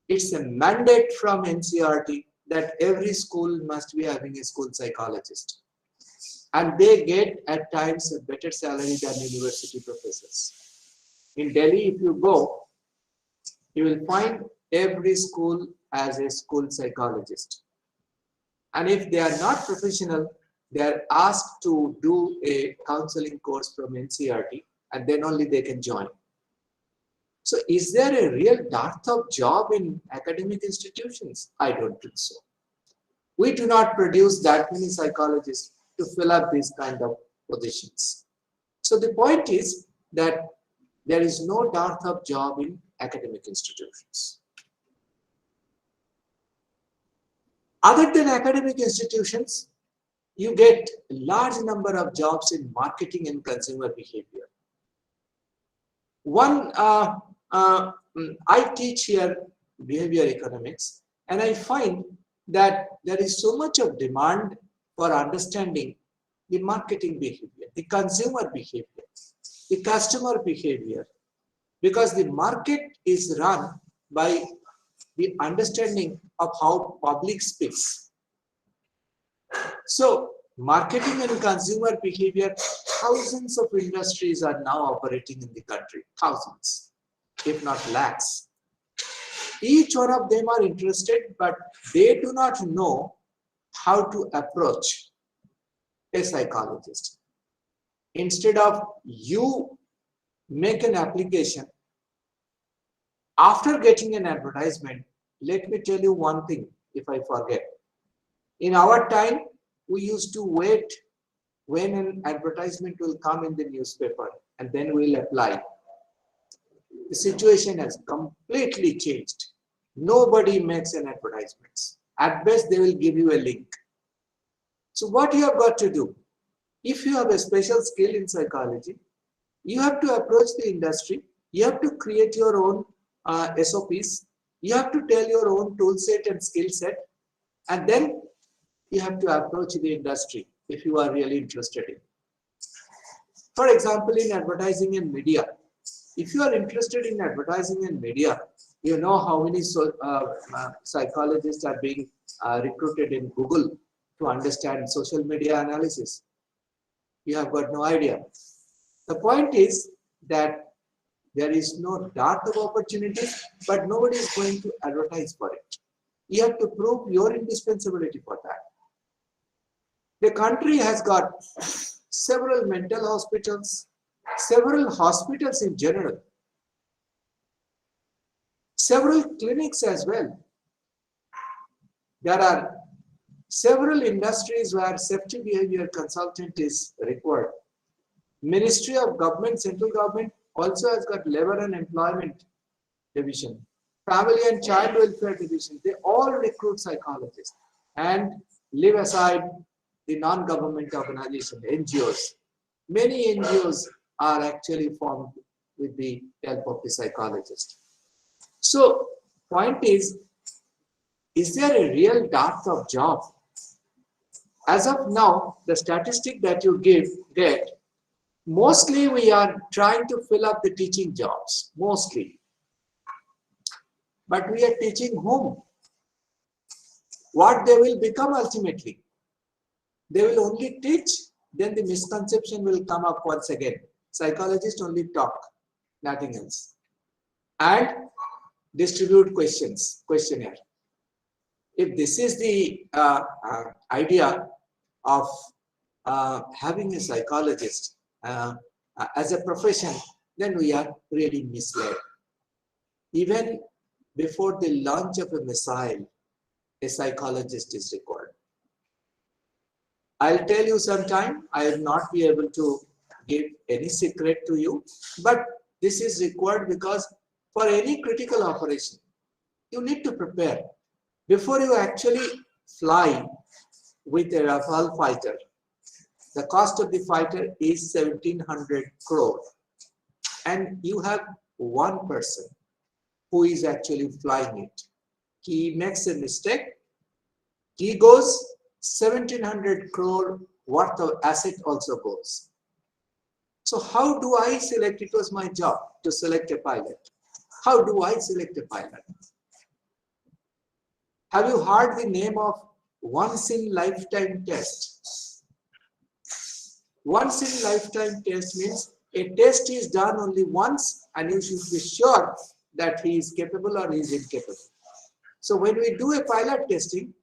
Speaker 1: It's a mandate from NCERT that every school must be having a school psychologist. And they get at times a better salary than university professors. In Delhi, if you go, you will find every school as a school psychologist. And if they are not professional, they are asked to do a counseling course from NCERT, and then only they can join. So is there a real dearth of job in academic institutions? I don't think so. We do not produce that many psychologists to fill up these kind of positions. So the point is that there is no dearth of job in academic institutions. Other than academic institutions, you get a large number of jobs in marketing and consumer behavior. I teach here behavior economics, and I find that there is so much of demand for understanding the marketing behavior, the consumer behavior, the customer behavior, because the market is run by the understanding of how public speaks. So marketing and consumer behavior, thousands of industries are now operating in the country, thousands, if not lakhs. Each one of them are interested, but they do not know how to approach a psychologist. Instead of you make an application, after getting an advertisement, let me tell you one thing if I forget. In our time, we used to wait when an advertisement will come in the newspaper and then we'll apply. The situation has completely changed. Nobody makes an advertisement. At best, they will give you a link. So what you have got to do, if you have a special skill in psychology, you have to approach the industry, you have to create your own SOPs, you have to tell your own tool set and skill set, and then you have to approach the industry if you are really interested in. For example, in advertising and media, if you are interested in advertising and media, you know how many psychologists are being recruited in Google to understand social media analysis. You have got no idea. The point is that There is no dearth of opportunities, but nobody is going to advertise for it. You have to prove your indispensability for that. The country has got several mental hospitals, several hospitals in general, several clinics as well. There are several industries where safety behavior consultant is required. Ministry of Government, central government also has got labor and employment division, family and child welfare division. They all recruit psychologists, and leave aside the non-government organization, NGOs. Many NGOs are actually formed with the help of the psychologist. So, point is there a real dearth of job? As of now, the statistic that you get, mostly we are trying to fill up the teaching jobs, mostly. But we are teaching whom? What they will become ultimately. They will only teach, then the misconception will come up once again. Psychologists only talk, nothing else. And distribute questionnaire. If this is the idea of having a psychologist as a profession, then we are really misled. Even before the launch of a missile, a psychologist is required. I'll tell you sometime, I will not be able to give any secret to you, but this is required because for any critical operation, you need to prepare. Before you actually fly with a Rafale fighter, the cost of the fighter is 1700 crore. And you have one person who is actually flying it. He makes a mistake, he goes, 1700 crore worth of asset also goes. So how do I select? It was my job to select a pilot. How do I select a pilot? Have you heard the name of once in lifetime test? Once in lifetime test means a test is done only once and you should be sure that he is capable or he is incapable. So when we do a pilot testing,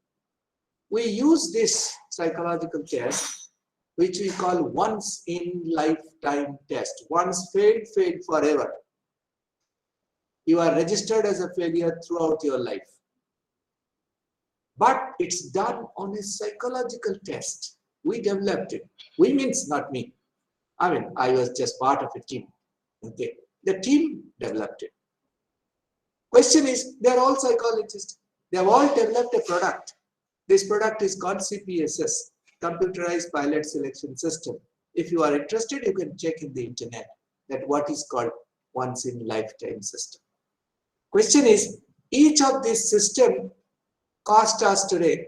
Speaker 1: we use this psychological test, which we call once in lifetime test. Once failed, failed forever. You are registered as a failure throughout your life. But it's done on a psychological test. We developed it. We means not me. I mean, I was just part of a team. Okay. The team developed it. Question is, they're all psychologists. They have all developed a product. This product is called CPSS, Computerized Pilot Selection System. If you are interested, you can check in the internet that what is called once in lifetime system. Question is, each of these system cost us today,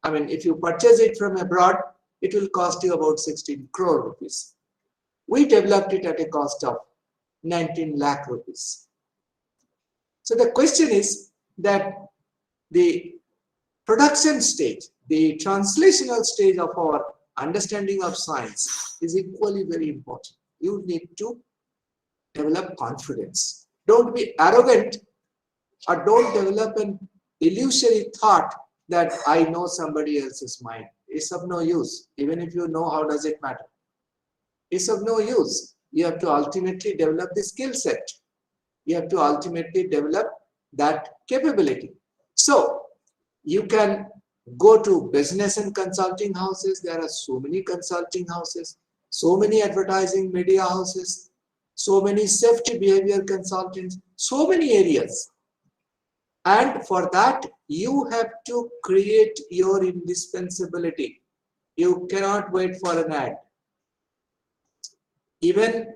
Speaker 1: I mean, if you purchase it from abroad, it will cost you about 16 crore rupees. We developed it at a cost of 19 lakh rupees. So the question is that the production stage, the translational stage of our understanding of science is equally very important. You need to develop confidence. Don't be arrogant or don't develop an illusory thought that I know somebody else's mind. It's of no use. Even if you know, how does it matter? It's of no use. You have to ultimately develop the skill set. You have to ultimately develop that capability. So you can go to business and consulting houses. There are so many consulting houses, so many advertising media houses, so many safety behavior consultants, so many areas. And for that, you have to create your indispensability. You cannot wait for an ad. Even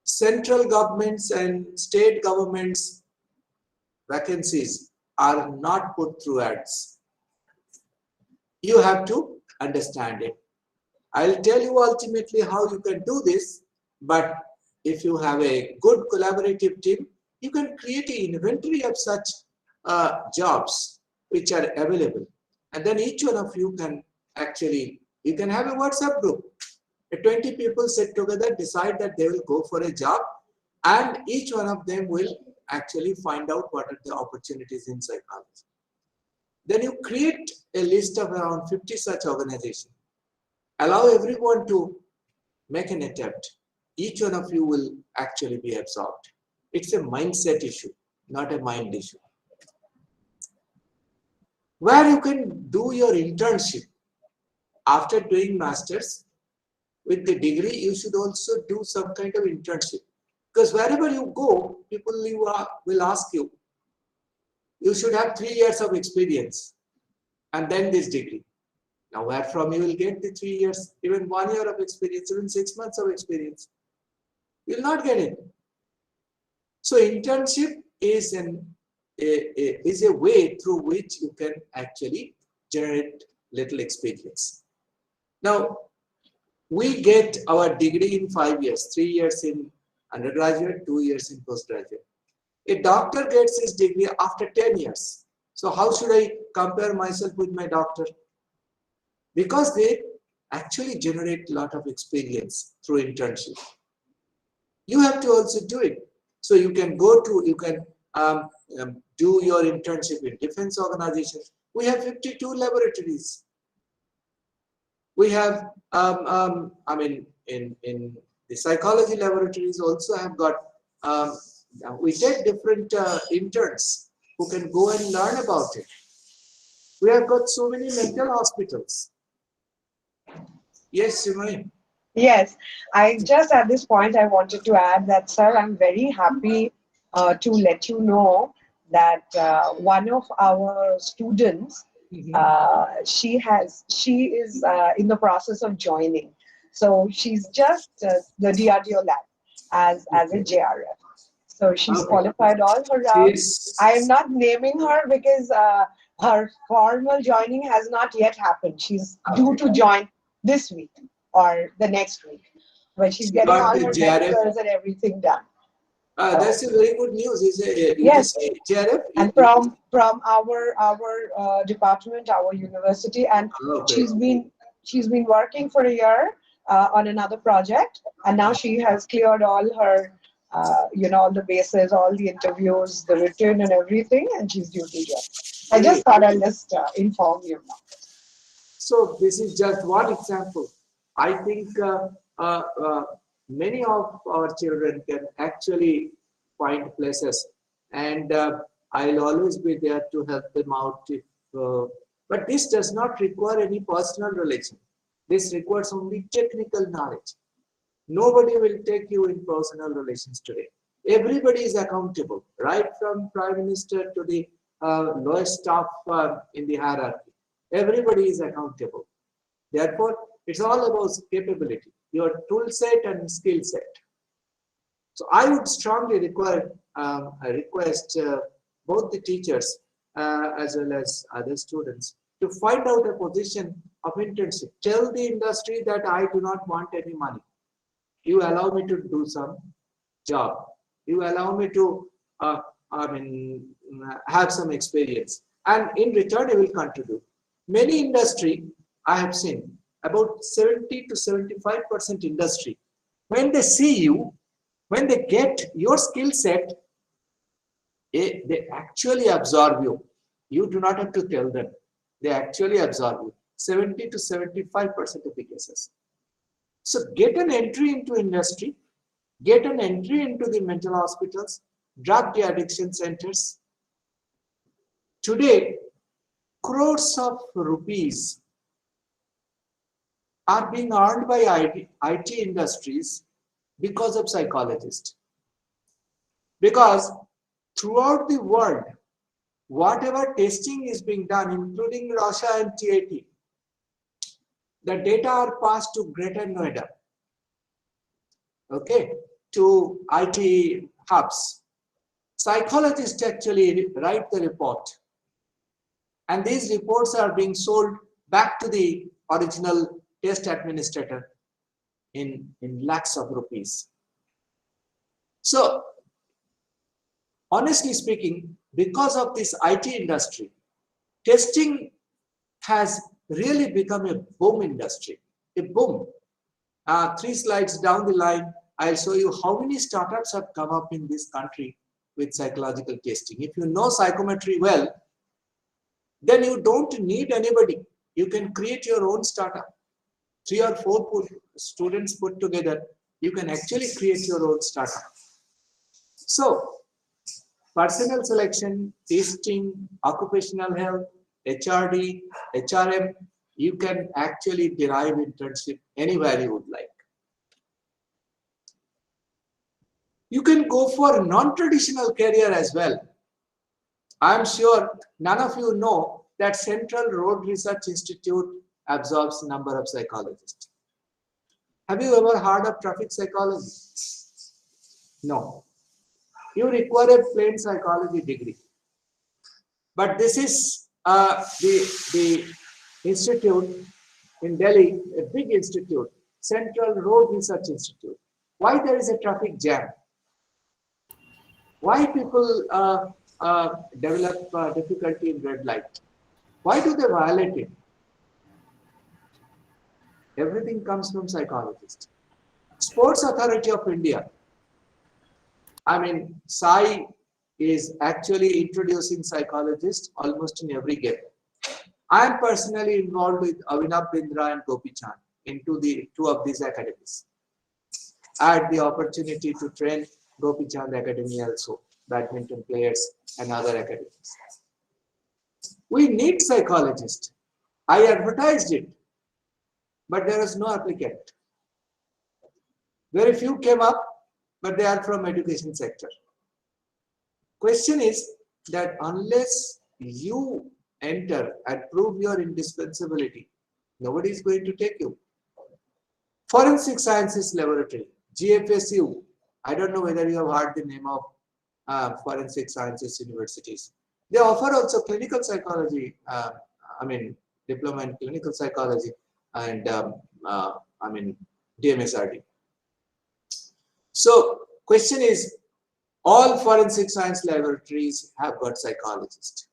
Speaker 1: central governments and state governments vacancies are not put through ads. You have to understand it. I'll tell you ultimately how you can do this, but if you have a good collaborative team, you can create an inventory of such jobs which are available. And then each one of you can actually, you can have a WhatsApp group. 20 people sit together, decide that they will go for a job, and each one of them will actually find out what are the opportunities in psychology. Then you create a list of around 50 such organizations. Allow everyone to make an attempt. Each one of you will actually be absorbed. It's a mindset issue, not a mind issue. Where you can do your internship after doing masters with the degree, you should also do some kind of internship, because wherever you go, people will ask you, you should have 3 years of experience and then this degree. Now where from you will get the 3 years, even 1 year of experience, even 6 months of experience? You will not get it. So internship is a way through which you can actually generate little experience. Now, we get our degree in 5 years, 3 years in undergraduate, 2 years in postgraduate. A doctor gets his degree after 10 years. So how should I compare myself with my doctor? Because they actually generate a lot of experience through internship. You have to also do it. So you can do your internship in defense organizations. We have 52 laboratories. We have, in the psychology laboratories also have got, we take different interns who can go and learn about it. We have got so many mental hospitals. Yes, Simone.
Speaker 3: Yes, I just at this point I wanted to add that, sir, I'm very happy to let you know that one of our students, she is in the process of joining. So she's just the DRDO lab as a JRF. So she's qualified all her rounds. I am not naming her because her formal joining has not yet happened. She's due to join this week or the next week, but she's getting all her medicals and everything done.
Speaker 1: That's a very good news.
Speaker 3: Yes,
Speaker 1: JRF?
Speaker 3: and from our department, our university, and she's been working for a year on another project, and now she has cleared all her all the bases, all the interviews, the written and everything, and she's due to join. I just thought I'll just inform you now.
Speaker 1: So this is just one example. I think many of our children can actually find places, and I'll always be there to help them out. But this does not require any personal relation. This requires only technical knowledge. Nobody will take you in personal relations today. Everybody is accountable, right from Prime Minister to the lowest staff in the hierarchy. Everybody is accountable. Therefore, it's all about capability, your tool set and skill set. So I would strongly request both the teachers as well as other students to find out a position of internship. Tell the industry that I do not want any money. You allow me to do some job. You allow me to have some experience, and in return I will contribute. Many industry I have seen, about 70 to 75% industry, when they see you, when they get your skill set, they actually absorb you. You do not have to tell them. They actually absorb you. 70 to 75% of the cases. So get an entry into industry, get an entry into the mental hospitals, drug de-addiction centers. Today, crores of rupees are being earned by IT industries because of psychologists. Because throughout the world, whatever testing is being done, including Russia and TAT, the data are passed to Greater Noida, to IT hubs. Psychologists actually write the report, and these reports are being sold back to the original test administrator in lakhs of rupees. So, honestly speaking, because of this IT industry, testing has really become a boom industry, a boom. 3 slides down the line, I'll show you how many startups have come up in this country with psychological testing. If you know psychometry well, then you don't need anybody. You can create your own startup. 3 or 4 students put together, you can actually create your own startup. So, personnel selection, testing, occupational health, HRD, HRM, you can actually derive internship anywhere you would like. You can go for non-traditional career as well. I'm sure none of you know that Central Road Research Institute absorbs number of psychologists. Have you ever heard of traffic psychology? No. You require a plain psychology degree. But this is the institute in Delhi, a big institute, Central Road Research Institute. Why there is a traffic jam? Why people develop difficulty in red light? Why do they violate it? Everything comes from psychologists. Sports Authority of India. I mean, Sai is actually introducing psychologists almost in every game. I am personally involved with Avinav Bindra and Gopi Chand into the 2 of these academies. I had the opportunity to train Gopi Chand Academy also, badminton players and other academies. We need psychologists. I advertised it, but there was no applicant. Very few came up, but they are from education sector. Question is that unless you enter and prove your indispensability, nobody is going to take you. Forensic Sciences Laboratory, GFSU. I don't know whether you have heard the name of Forensic Sciences Universities. They offer also clinical psychology, diploma in clinical psychology and DMSRD. So, question is, all forensic science laboratories have got psychologists.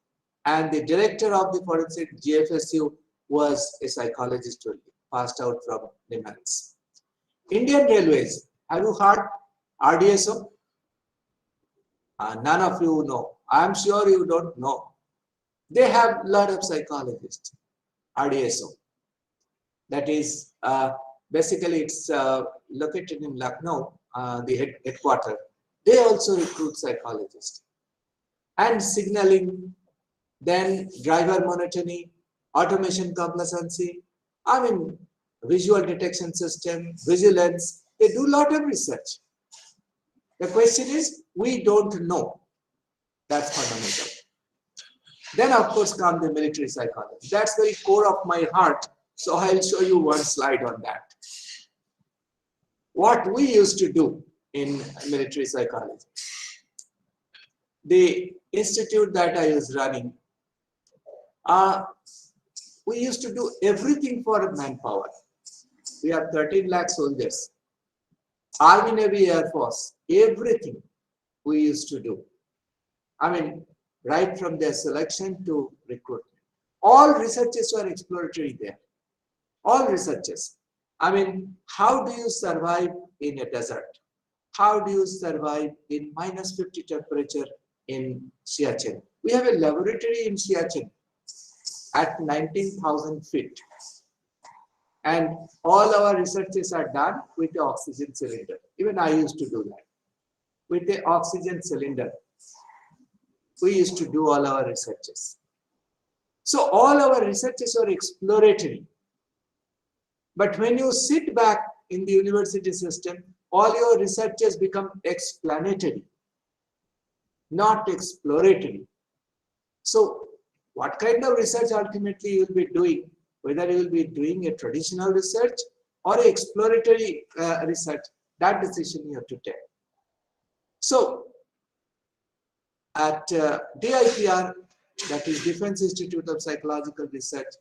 Speaker 1: And the director of the forensic GFSU was a psychologist only, passed out from the MENS. Indian Railways, have you heard RDSO? None of you know. I'm sure you don't know. They have a lot of psychologists, RDSO. That is, basically it's located in Lucknow, the headquarters. They also recruit psychologists. And signaling, then driver monitoring, automation complacency, visual detection system, vigilance. They do a lot of research. The question is, we don't know. That's fundamental. Then, of course, comes the military psychology. That's the core of my heart. So I'll show you one slide on that. What we used to do in military psychology. The institute that I was running, we used to do everything for manpower. We have 13 lakh soldiers. Army, Navy, Air Force, everything we used to do. Right from their selection to recruitment. All researches were exploratory there. All researches. How do you survive in a desert? How do you survive in -50 temperature in Siachen? We have a laboratory in Siachen at 19,000 feet. And all our researches are done with the oxygen cylinder. Even I used to do that. With the oxygen cylinder, we used to do all our researches. So all our researches are exploratory. But when you sit back in the university system, all your researches become explanatory, not exploratory. So what kind of research ultimately you will be doing, whether you will be doing a traditional research or exploratory research, that decision you have to take. So at DIPR, that is Defense Institute of Psychological Research,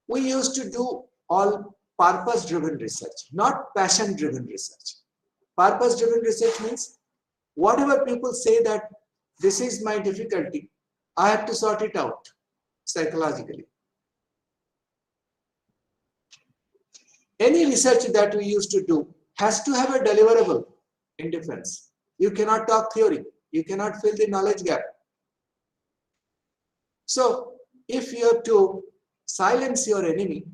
Speaker 1: we used to do all purpose-driven research, not passion-driven research. Purpose-driven research means whatever people say that this is my difficulty, I have to sort it out psychologically. Any research that we used to do, has to have a deliverable in defense. You cannot talk theory. You cannot fill the knowledge gap. So if you have to silence your enemy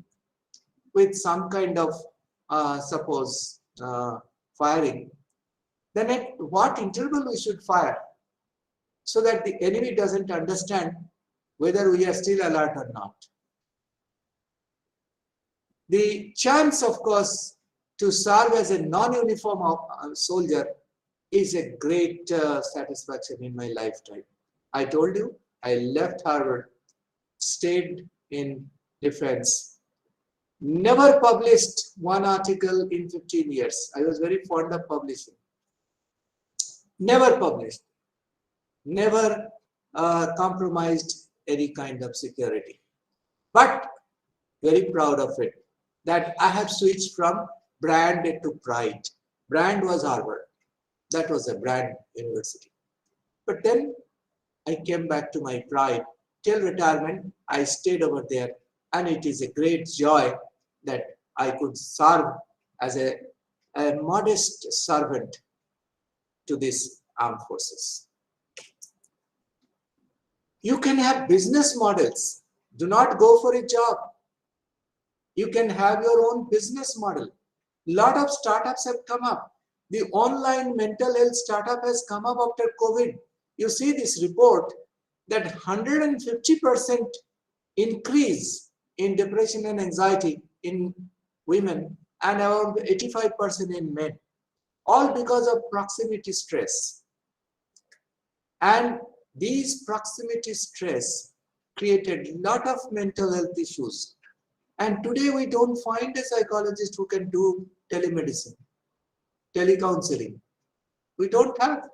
Speaker 1: with some kind of suppose firing, then at what interval we should fire so that the enemy doesn't understand whether we are still alert or not. The chance, of course, to serve as a non-uniform soldier is a great satisfaction in my lifetime. I told you, I left Harvard, stayed in defense, never published one article in 15 years. I was very fond of publishing. Never published, never compromised any kind of security. But very proud of it, that I have switched from brand to pride. Brand was Harvard. That was a brand university. But then I came back to my pride. Till retirement, I stayed over there. And it is a great joy that I could serve as a modest servant to these armed forces. You can have business models. Do not go for a job. You can have your own business model. A lot of startups have come up. The online mental health startup has come up after COVID. You see this report that 150% increase in depression and anxiety in women and around 85% in men, all because of proximity stress. And these proximity stress created a lot of mental health issues. And today we don't find a psychologist who can do telemedicine, telecounseling. We don't have.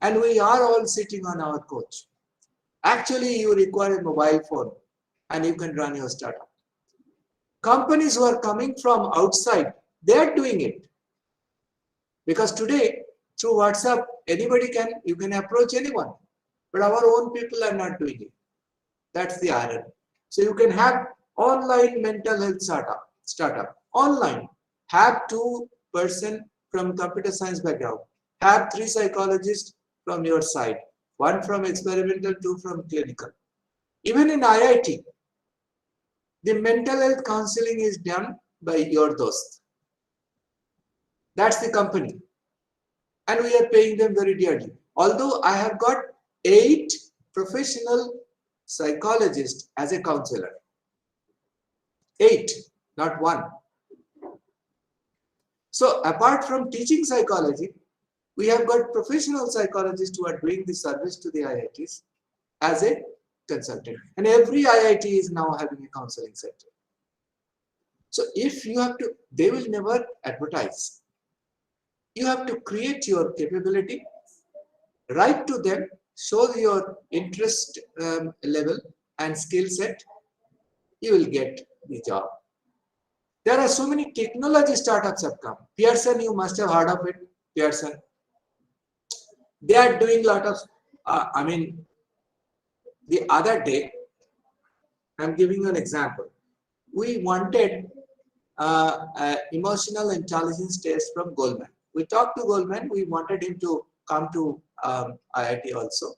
Speaker 1: And we are all sitting on our couch. Actually, you require a mobile phone and you can run your startup. Companies who are coming from outside, they are doing it. Because today, through WhatsApp, you can approach anyone. But our own people are not doing it. That's the irony. So you can have online mental health startup. Online. Have 2 person from computer science background. Have 3 psychologists from your side. 1 from experimental, 2 from clinical. Even in IIT, the mental health counseling is done by your dost. That's the company. And we are paying them very dearly. Although I have got 8 professional psychologists as a counselor. 8, not 1. So apart from teaching psychology, we have got professional psychologists who are doing the service to the IITs as a consultant. And every IIT is now having a counseling center. So if you have to, they will never advertise. You have to create your capability, write to them, show your interest level and skill set, you will get the job. There are so many technology startups have come. Pearson, you must have heard of it, Pearson. They are doing a lot of, the other day, I'm giving you an example. We wanted emotional intelligence test from Goldman. We talked to Goldman, we wanted him to come to IIT also.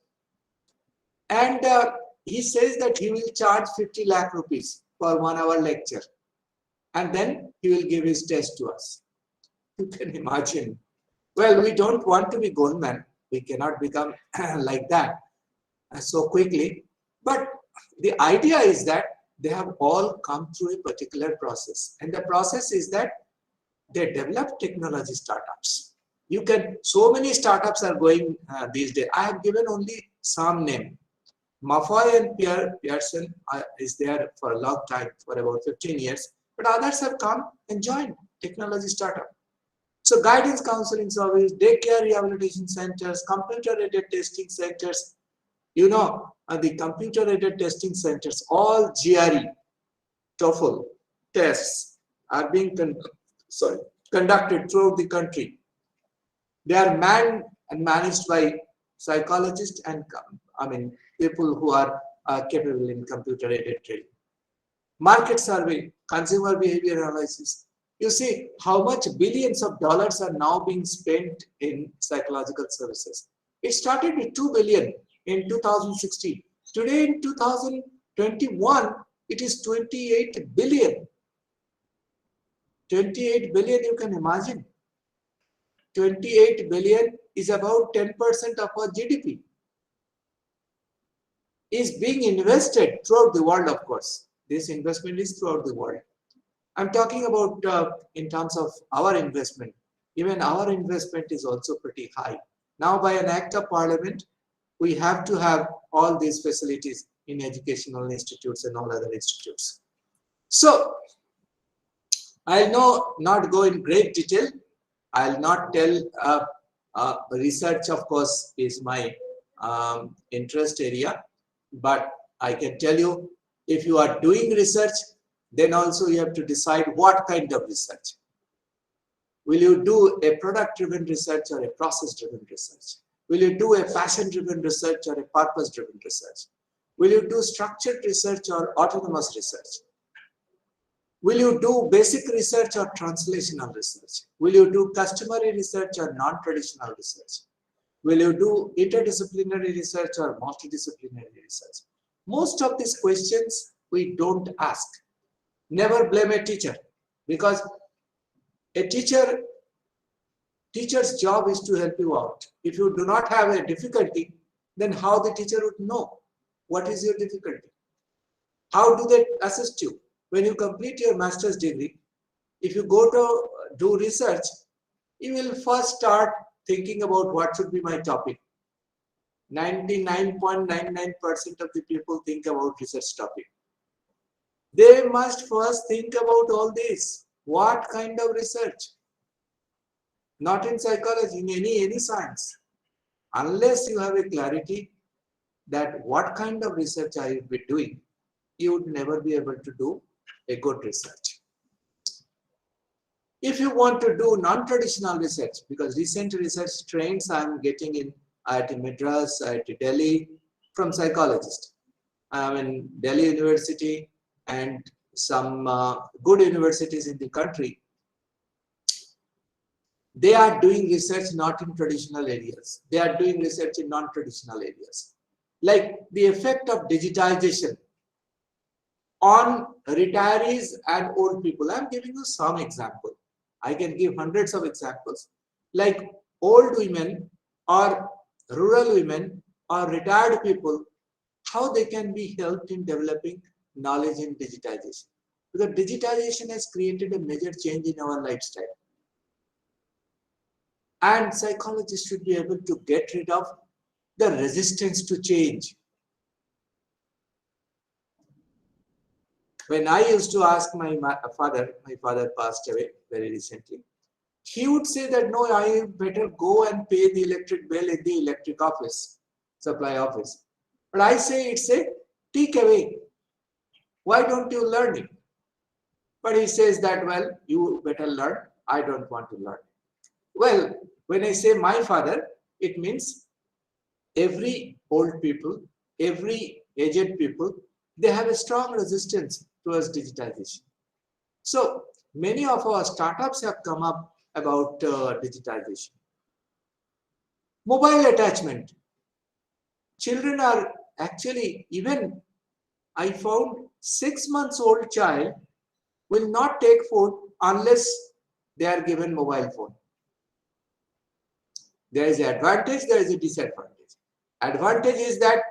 Speaker 1: And he says that he will charge 50 lakh rupees for 1 hour lecture. And then he will give his test to us. You can imagine. Well, we don't want to be Goldman. We cannot become like that so quickly. But the idea is that they have all come through a particular process. And the process is that they develop technology startups. You can, so many startups are going these days. I have given only some name. Mafoy and Pearson is there for a long time, for about 15 years. But others have come and joined technology startup. So guidance counseling service, daycare rehabilitation centers, computer-aided testing centers. You know, the computer-aided testing centers, all GRE, TOEFL tests are being conducted throughout the country. They are manned and managed by psychologists and people who are capable in computer-aided training. Market survey, consumer behavior analysis, You see how much billions of dollars are now being spent in psychological services. It started with 2 billion in 2016. Today in 2021, it is 28 billion. 28 billion, you can imagine. 28 billion is about 10% of our GDP. Is being invested throughout the world, of course. This investment is throughout the world. I'm talking about in terms of our investment. Even our investment is also pretty high. Now, by an act of parliament, we have to have all these facilities in educational institutes and all other institutes. So, I'll not go in great detail. I'll not tell research, of course, is my interest area. But I can tell you, if you are doing research, then also you have to decide what kind of research. Will you do a product-driven research or a process-driven research? Will you do a passion-driven research or a purpose-driven research? Will you do structured research or autonomous research? Will you do basic research or translational research? Will you do customary research or non-traditional research? Will you do interdisciplinary research or multidisciplinary research? Most of these questions we don't ask. Never blame a teacher, because a teacher's job is to help you out. If you do not have a difficulty, then how the teacher would know what is your difficulty? How do they assist you? When you complete your master's degree, if you go to do research, you will first start thinking about what should be my topic. 99.99% of the people think about research topic. They must first think about all this. What kind of research? Not in psychology, in any science. Unless you have a clarity that what kind of research I will be doing, you would never be able to do a good research. If you want to do non-traditional research, because recent research trends I'm getting in IIT Madras, IIT Delhi, from psychologists. I'm in Delhi University and some good universities in the country. They are doing research not in traditional areas. They are doing research in non-traditional areas. Like the effect of digitization on retirees and old people. I'm giving you some example. I can give hundreds of examples. Like old women or rural women or retired people, how they can be helped in developing knowledge in digitization. Because digitization has created a major change in our lifestyle. And psychologists should be able to get rid of the resistance to change. When I used to ask my father passed away very recently, he would say that no, I better go and pay the electric bill in the electric office, supply office. But I say it's a take away. Why don't you learn it? But he says that, well, you better learn. I don't want to learn. Well, when I say my father, it means every old people, every aged people, they have a strong resistance towards digitization. So many of our startups have come up about digitization. Mobile attachment. Children are actually, even I found 6 months old child will not take food unless they are given mobile phone. There is an advantage, there is a disadvantage. Advantage is that,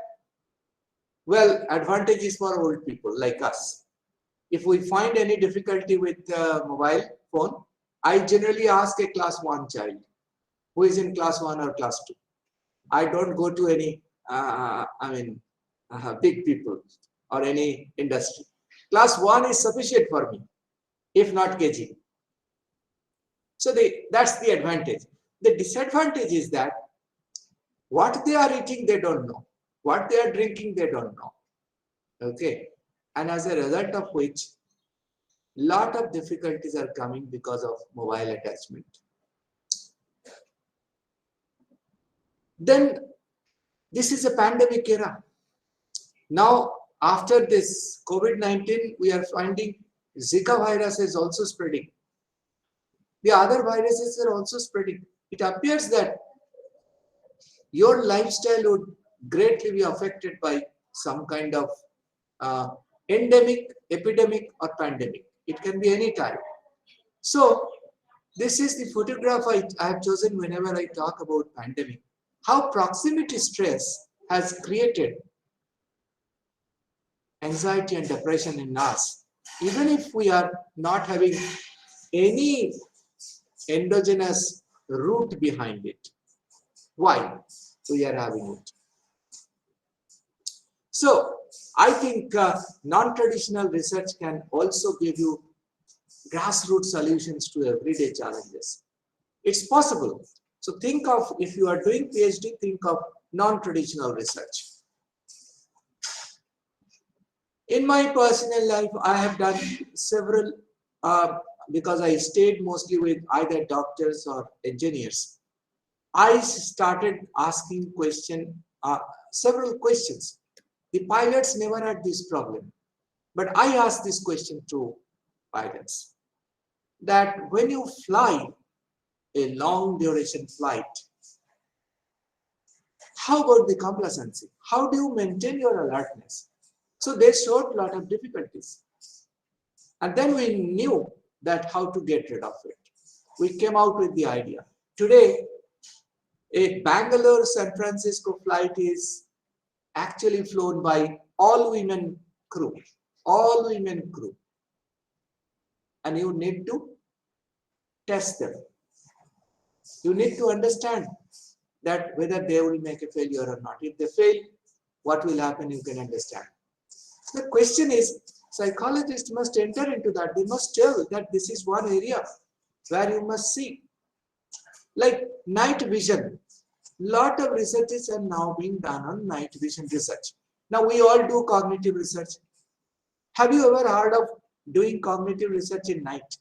Speaker 1: well, advantage is for old people like us. If we find any difficulty with mobile phone, I generally ask a class 1 child who is in class 1 or class 2. I don't go to any, big people or any industry. Class 1 is sufficient for me, if not KG. So that's the advantage. The disadvantage is that what they are eating, they don't know. What they are drinking, they don't know. Okay. And as a result of which, lot of difficulties are coming because of mobile attachment. Then this is a pandemic era. Now, after this COVID-19, we are finding Zika virus is also spreading. the other viruses are also spreading. It appears that your lifestyle would greatly be affected by some kind of uh, endemic, epidemic, or pandemic. It can be any time. So this is the photograph I have chosen whenever I talk about pandemic. How proximity stress has created anxiety and depression in us, even if we are not having any endogenous root behind it. Why we are having it? So I think non-traditional research can also give you grassroots solutions to everyday challenges. It's possible. So think of, if you are doing PhD, think of non-traditional research. In my personal life, I have done several, because I stayed mostly with either doctors or engineers. I started asking several questions. The pilots never had this problem, but I asked this question to pilots, that when you fly a long duration flight, how about the complacency? How do you maintain your alertness? So they showed a lot of difficulties. And then we knew that how to get rid of it. We came out with the idea. Today, a Bangalore-San Francisco flight is actually flown by all women crew. And you need to test them. You need to understand that whether they will make a failure or not. If they fail, what will happen, you can understand. The question is, psychologists must enter into that. They must tell that this is one area where you must see. Like night vision. Lot of researches are now being done on night vision research. Now we all do cognitive research. Have you ever heard of doing cognitive research in night?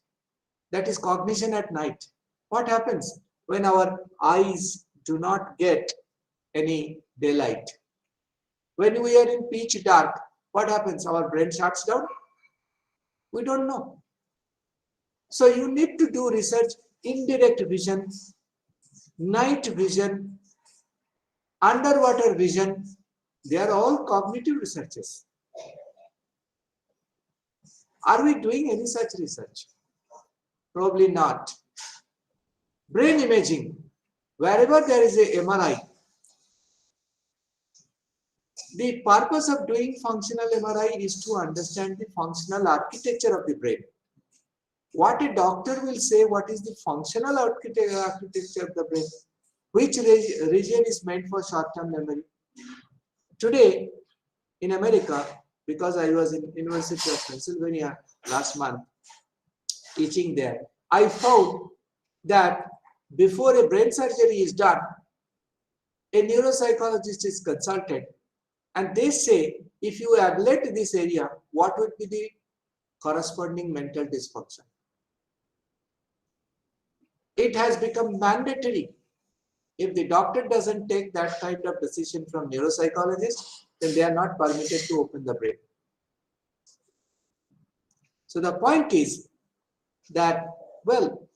Speaker 1: That is cognition at night. What happens when our eyes do not get any daylight? When we are in pitch dark, what happens? Our brain shuts down? We don't know. So you need to do research, indirect vision, night vision, underwater vision. They are all cognitive researches. Are we doing any such research? Probably not. Brain imaging. Wherever there is a MRI, the purpose of doing functional MRI is to understand the functional architecture of the brain. What a doctor will say, what is the functional architecture of the brain? Which region is meant for short-term memory? Today, in America, because I was in University of Pennsylvania last month teaching there, I found that before a brain surgery is done, a neuropsychologist is consulted and they say, if you ablate this area, what would be the corresponding mental dysfunction? It has become mandatory. If the doctor doesn't take that kind of decision from neuropsychologist, then they are not permitted to open the brain. So the point is that, well,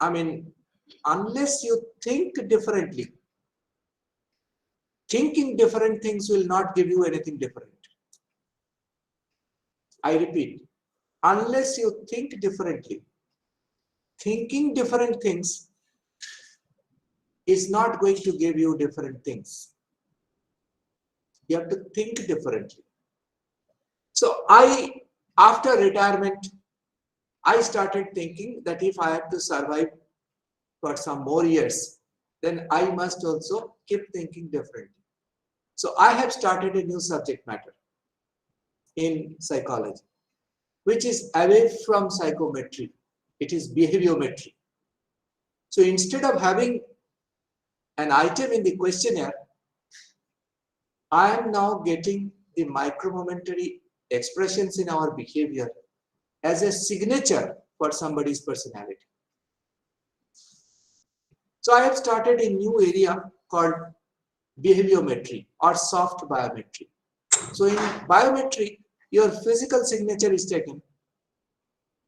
Speaker 1: I mean, unless you think differently, thinking different things will not give you anything different. I repeat, unless you think differently, thinking different things is not going to give you different things. You have to think differently. So after retirement, I started thinking that if I have to survive for some more years, then I must also keep thinking differently. So I have started a new subject matter in psychology, which is away from psychometry. It is behaviometry. So instead of having an item in the questionnaire, I am now getting the micromomentary expressions in our behavior as a signature for somebody's personality. So I have started a new area called behaviometry or soft biometry. So in biometry, your physical signature is taken.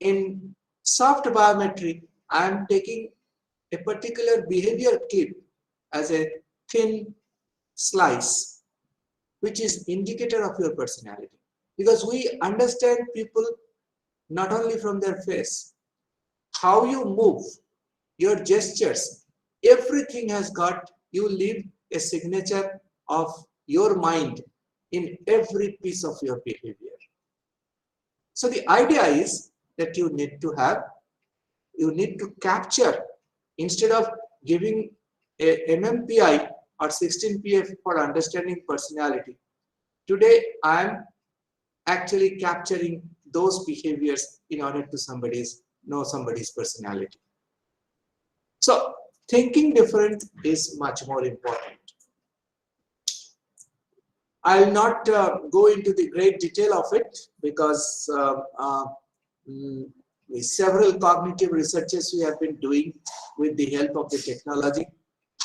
Speaker 1: In Soft biometry, I am taking a particular behavior clip as a thin slice, which is indicator of your personality. Because we understand people not only from their face, how you move, your gestures, everything has got, you leave a signature of your mind in every piece of your behavior. So the idea is that you need to capture, instead of giving a MMPI or 16PF for understanding personality. Today I am actually capturing those behaviors in order to know somebody's personality. So thinking different is much more important. I'll not go into the great detail of it because mm, several cognitive researches we have been doing with the help of the technology.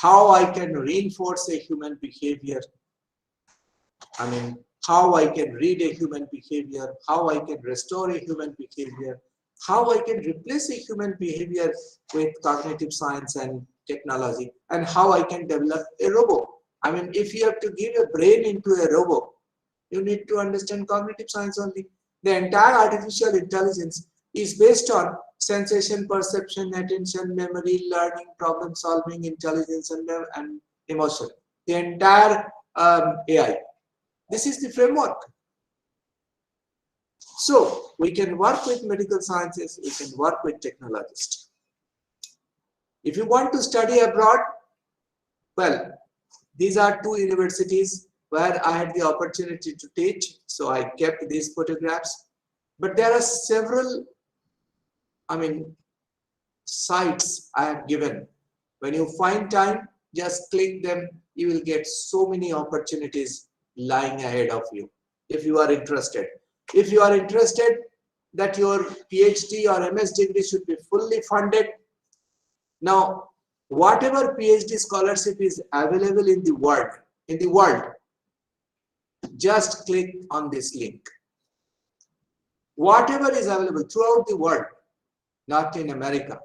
Speaker 1: How I can reinforce a human behavior, I mean, how I can read a human behavior, how I can restore a human behavior, how I can replace a human behavior with cognitive science and technology, and how I can develop a robot. I mean, if you have to give a brain into a robot, you need to understand cognitive science only. The entire artificial intelligence is based on sensation, perception, attention, memory, learning, problem solving, intelligence, and emotion. The entire AI. This is the framework. So we can work with medical sciences, we can work with technologists. If you want to study abroad, well, these are two universities where I had the opportunity to teach, so I kept these photographs. But there are several, sites I have given. When you find time, just click them. You will get so many opportunities lying ahead of you if you are interested. If you are interested that your PhD or MS degree should be fully funded, now whatever PhD scholarship is available in the world, just click on this link. Whatever is available throughout the world, not in America,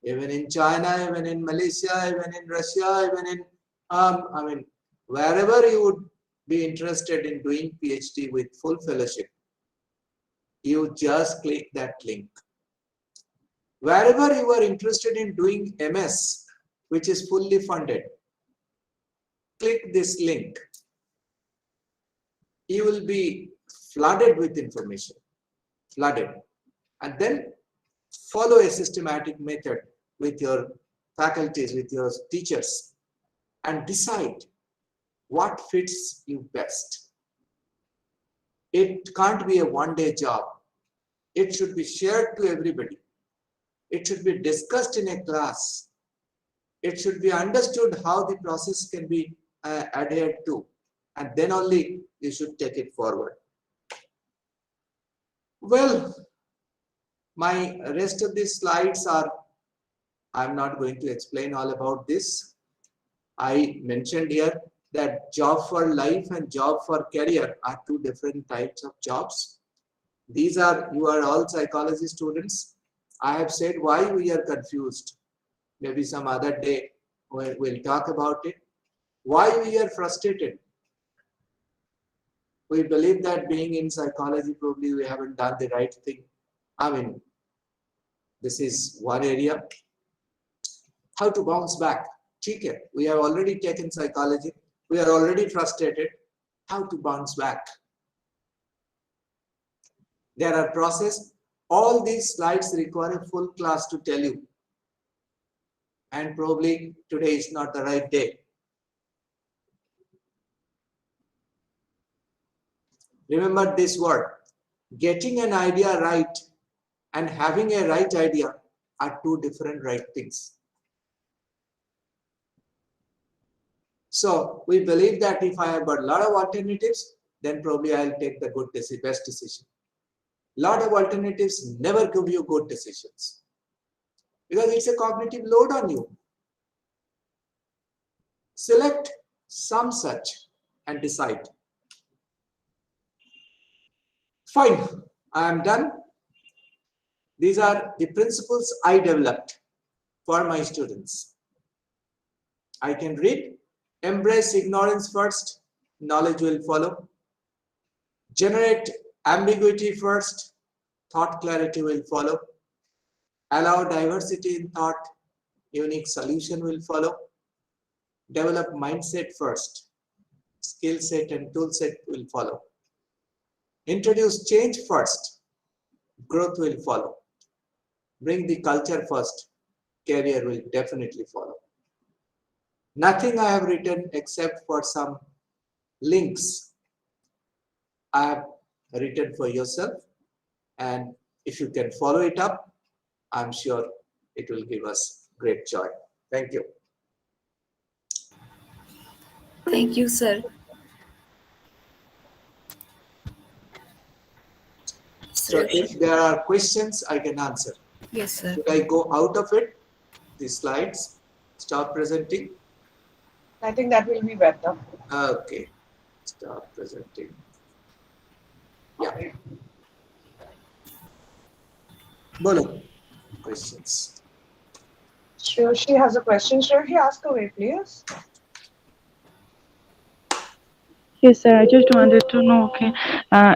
Speaker 1: even in China, even in Malaysia, even in Russia, even in, wherever you would be interested in doing PhD with full fellowship, you just click that link. Wherever you are interested in doing MS, which is fully funded, click this link. You will be flooded with information, flooded, and then follow a systematic method with your faculties, with your teachers, and decide what fits you best. It can't be a one-day job. It should be shared to everybody. It should be discussed in a class. It should be understood how the process can be adhered to, and then only you should take it forward. Well, my rest of these slides are, I'm not going to explain all about this. I mentioned here that job for life and job for career are two different types of jobs. You are all psychology students. I have said why we are confused. Maybe some other day we'll talk about it. Why we are frustrated. We believe that being in psychology, probably we haven't done the right thing. This is one area. How to bounce back. Okay, we have already taken psychology. We are already frustrated. How to bounce back. There are processes. All these slides require a full class to tell you. And probably today is not the right day. Remember this word. Getting an idea right and having a right idea are two different right things. So we believe that if I have got a lot of alternatives, then probably I'll take the best decision. Lot of alternatives never give you good decisions because it's a cognitive load on you. Select some such and decide. Fine, I am done. These are the principles I developed for my students. I can read, embrace ignorance first, knowledge will follow. Generate ambiguity first, thought clarity will follow. Allow diversity in thought, unique solution will follow. Develop mindset first, skill set and tool set will follow. Introduce change first, growth will follow. Bring the culture first, career will definitely follow. Nothing I have written except for some links I have written for yourself, and if you can follow it up, I'm sure it will give us great joy. Thank you.
Speaker 4: Thank you, sir.
Speaker 1: So if there are questions, I can answer.
Speaker 4: Yes, sir.
Speaker 1: Should I go out of it, the slides, stop presenting?
Speaker 3: I think that will be better.
Speaker 1: Okay, stop presenting. Yeah. Bolo, questions.
Speaker 3: Sure, she has a question. Sure, he ask away, please.
Speaker 5: Yes, sir. I just wanted to know, okay,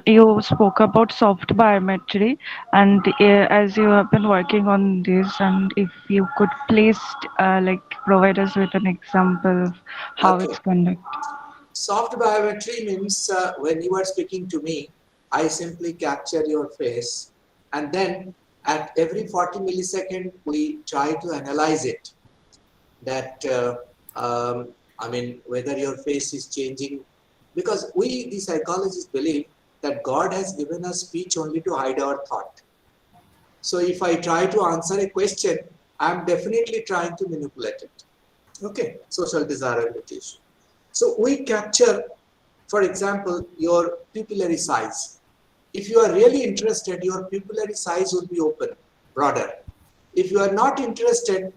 Speaker 5: you spoke about soft biometry, and as you have been working on this, and if you could please, like, provide us with an example of how
Speaker 1: Okay.
Speaker 5: it's conducted.
Speaker 1: Soft biometry means when you are speaking to me, I simply capture your face, and then at every 40 millisecond, we try to analyze it. That I mean, whether your face is changing, because we, the psychologists, believe that God has given us speech only to hide our thought. So if I try to answer a question, I'm definitely trying to manipulate it. Okay, social desirability issue. So we capture, for example, your pupillary size. If you are really interested, your pupillary size will be open, broader. If you are not interested,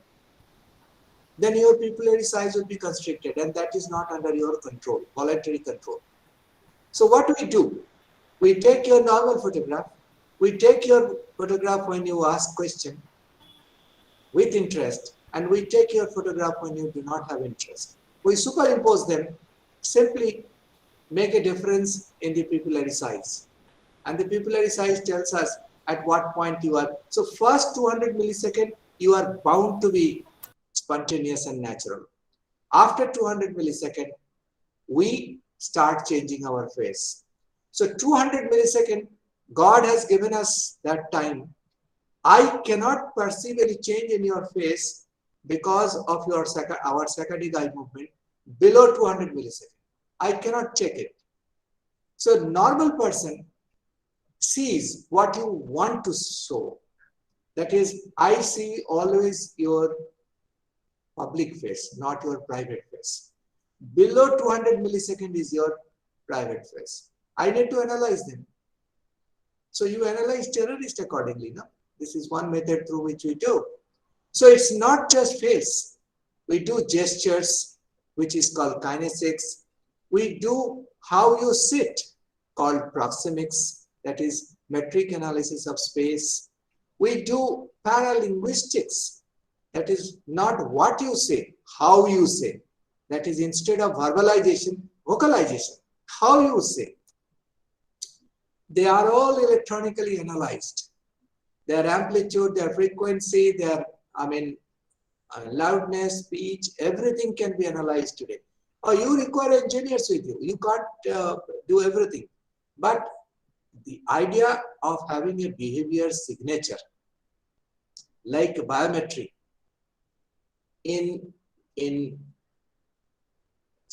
Speaker 1: then your pupillary size will be constricted, and that is not under your control, voluntary control. So what do? We take your normal photograph, we take your photograph when you ask question with interest, and we take your photograph when you do not have interest. We superimpose them, simply make a difference in the pupillary size. And the pupillary size tells us at what point you are. So first 200 millisecond, you are bound to be spontaneous and natural. After 200 millisecond, we start changing our face. So 200 millisecond, God has given us that time. I cannot perceive any change in your face because of our saccadic eye movement below 200 millisecond. I cannot check it. So normal person sees what you want to show. That is, I see always your public face, not your private face. Below 200 millisecond is your private face. I need to analyze them. So you analyze terrorist accordingly. No? This is one method through which we do. So it's not just face. We do gestures, which is called kinesics. We do how you sit, called proxemics, that is metric analysis of space. We do paralinguistics, that is not what you say, how you say. That is instead of verbalization, vocalization, how you say. They are all electronically analyzed. Their amplitude, their frequency, their, loudness, speech, everything can be analyzed today. Or you require engineers with you. You can't do everything. But the idea of having a behavior signature, like biometry, in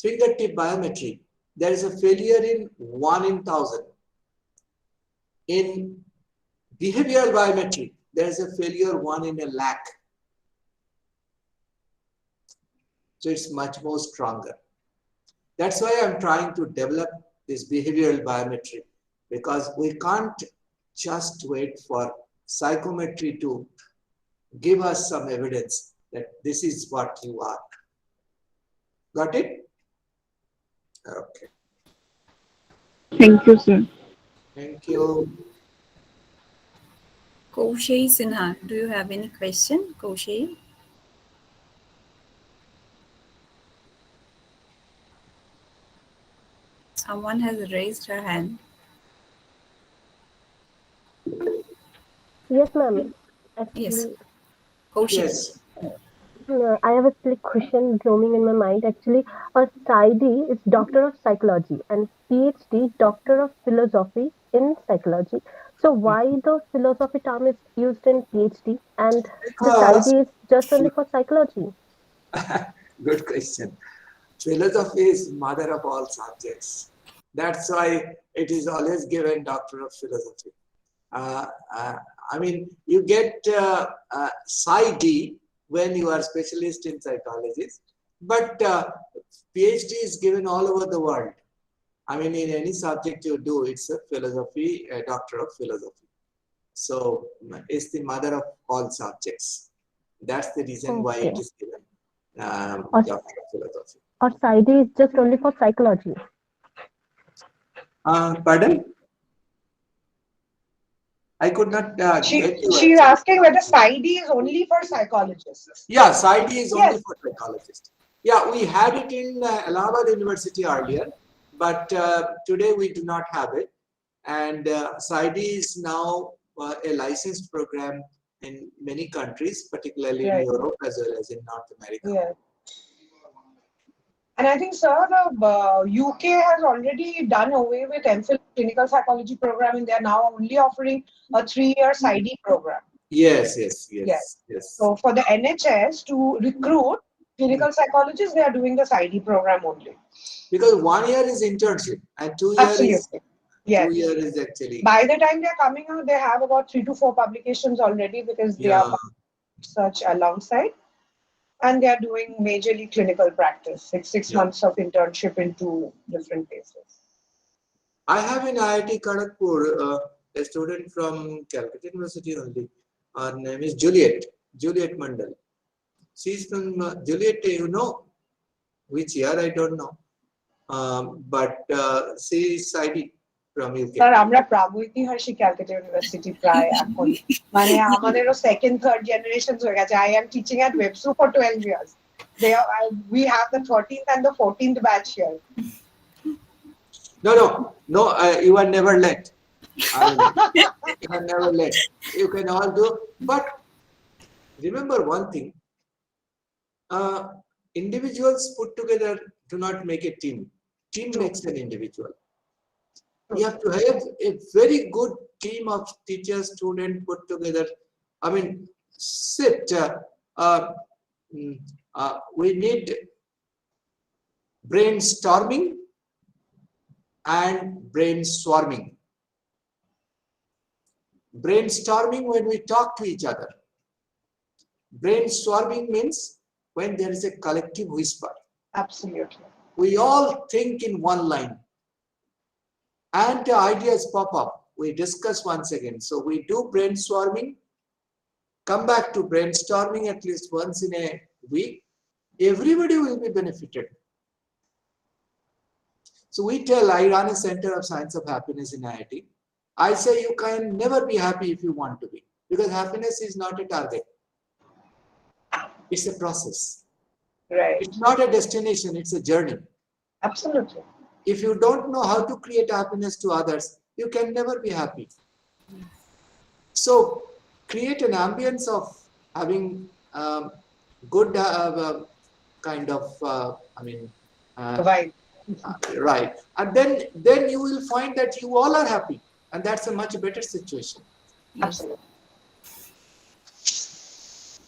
Speaker 1: fingertip biometry, there is a failure in 1 in 1,000. In behavioral biometry, there is a failure 1 in a lakh. So it's much more stronger. That's why I'm trying to develop this behavioral biometry, because we can't just wait for psychometry to give us some evidence that this is what you are. Got it? Okay.
Speaker 5: Thank you, sir.
Speaker 1: Thank you.
Speaker 4: Koshay Sinha, do you have any question, Koshay? Someone has raised her hand.
Speaker 6: Yes, ma'am.
Speaker 4: Yes,
Speaker 6: Actually,
Speaker 4: Koshay.
Speaker 1: Yes.
Speaker 6: I have a like, question roaming in my mind. Actually, a PsyD is Doctor of Psychology and PhD Doctor of Philosophy in Psychology. So why the philosophy term is used in PhD and the
Speaker 1: Because
Speaker 6: PsyD is just only for psychology?
Speaker 1: good question. Philosophy is mother of all subjects. That's why it is always given Doctor of Philosophy. Uh, uh, I mean, you get PsyD when you are specialist in psychology, but PhD is given all over the world. I mean, in any subject you do, it's a philosophy, a Doctor of Philosophy. So it's the mother of all subjects. That's the reason why
Speaker 6: Okay.
Speaker 1: it is given
Speaker 6: Or
Speaker 1: Doctor of Philosophy.
Speaker 6: or PsyD is just only for psychology.
Speaker 1: Pardon? I could not get you
Speaker 3: She's
Speaker 1: actually.
Speaker 3: asking whether PsyD is only for psychologists.
Speaker 1: Yeah, PsyD is only
Speaker 3: Yes.
Speaker 1: for psychologists. Yeah, we had it in Allahabad University earlier, but today we do not have it. And PsyD is now a licensed program in many countries, particularly in
Speaker 3: Right.
Speaker 1: Europe as well as in North America.
Speaker 3: Yeah. And I think, sir, the UK has already done away with MPhil clinical psychology program, and they are now only offering a 3-year PsyD program.
Speaker 1: Yes, yes,
Speaker 3: Yes.
Speaker 1: yes, yes.
Speaker 3: So for the NHS to recruit clinical psychologists, they are doing the PsyD program only.
Speaker 1: Because 1 year is internship and 2 year is
Speaker 3: Absolutely. Yes.
Speaker 1: 2 year is actually
Speaker 3: By the time they're coming out, they have about 3 to 4 publications already because they
Speaker 1: yeah.
Speaker 3: are research alongside. And they are doing majorly clinical practice, six
Speaker 1: Yeah.
Speaker 3: months of internship in 2 different places.
Speaker 1: I have in IIT Kharagpur a student from Calcutta University only. Her name is Juliet Mandal. She's from Juliet, you know, which year I don't know. But she is ID from UK.
Speaker 3: Sir আমরা প্রাগৈতিহাসিক Calcutta university প্রায় এখন মানে আমাদেরও second third generation হয়ে গেছে I am teaching at ওয়েবসু for 12 years they are, we have the 13th and the 14th batch here.
Speaker 1: No, you are never late. You are never late. You can all do, but remember one thing, individuals put together do not make a team. Team makes an individual. You have to have a very good team of teachers, students put together. I mean, we need brainstorming and brainstorming. Brainstorming when we talk to each other. Brainstorming means when there is a collective whisper.
Speaker 3: Absolutely.
Speaker 1: We all think in one line. And the ideas pop up. We discuss once again. So we do brainstorming, come back to brainstorming at least once in a week. Everybody will be benefited. So we tell, I run a Center of Science of Happiness in IIT. I say you can never be happy if you want to be, because happiness is not a target. It's a process.
Speaker 3: Right.
Speaker 1: It's not a destination, it's a journey.
Speaker 3: Absolutely.
Speaker 1: If you don't know how to create happiness to others, you can never be happy. So create an ambience of having good kind of,
Speaker 3: Right.
Speaker 1: right. And then you will find that you all are happy. And that's a much better situation.
Speaker 3: Absolutely.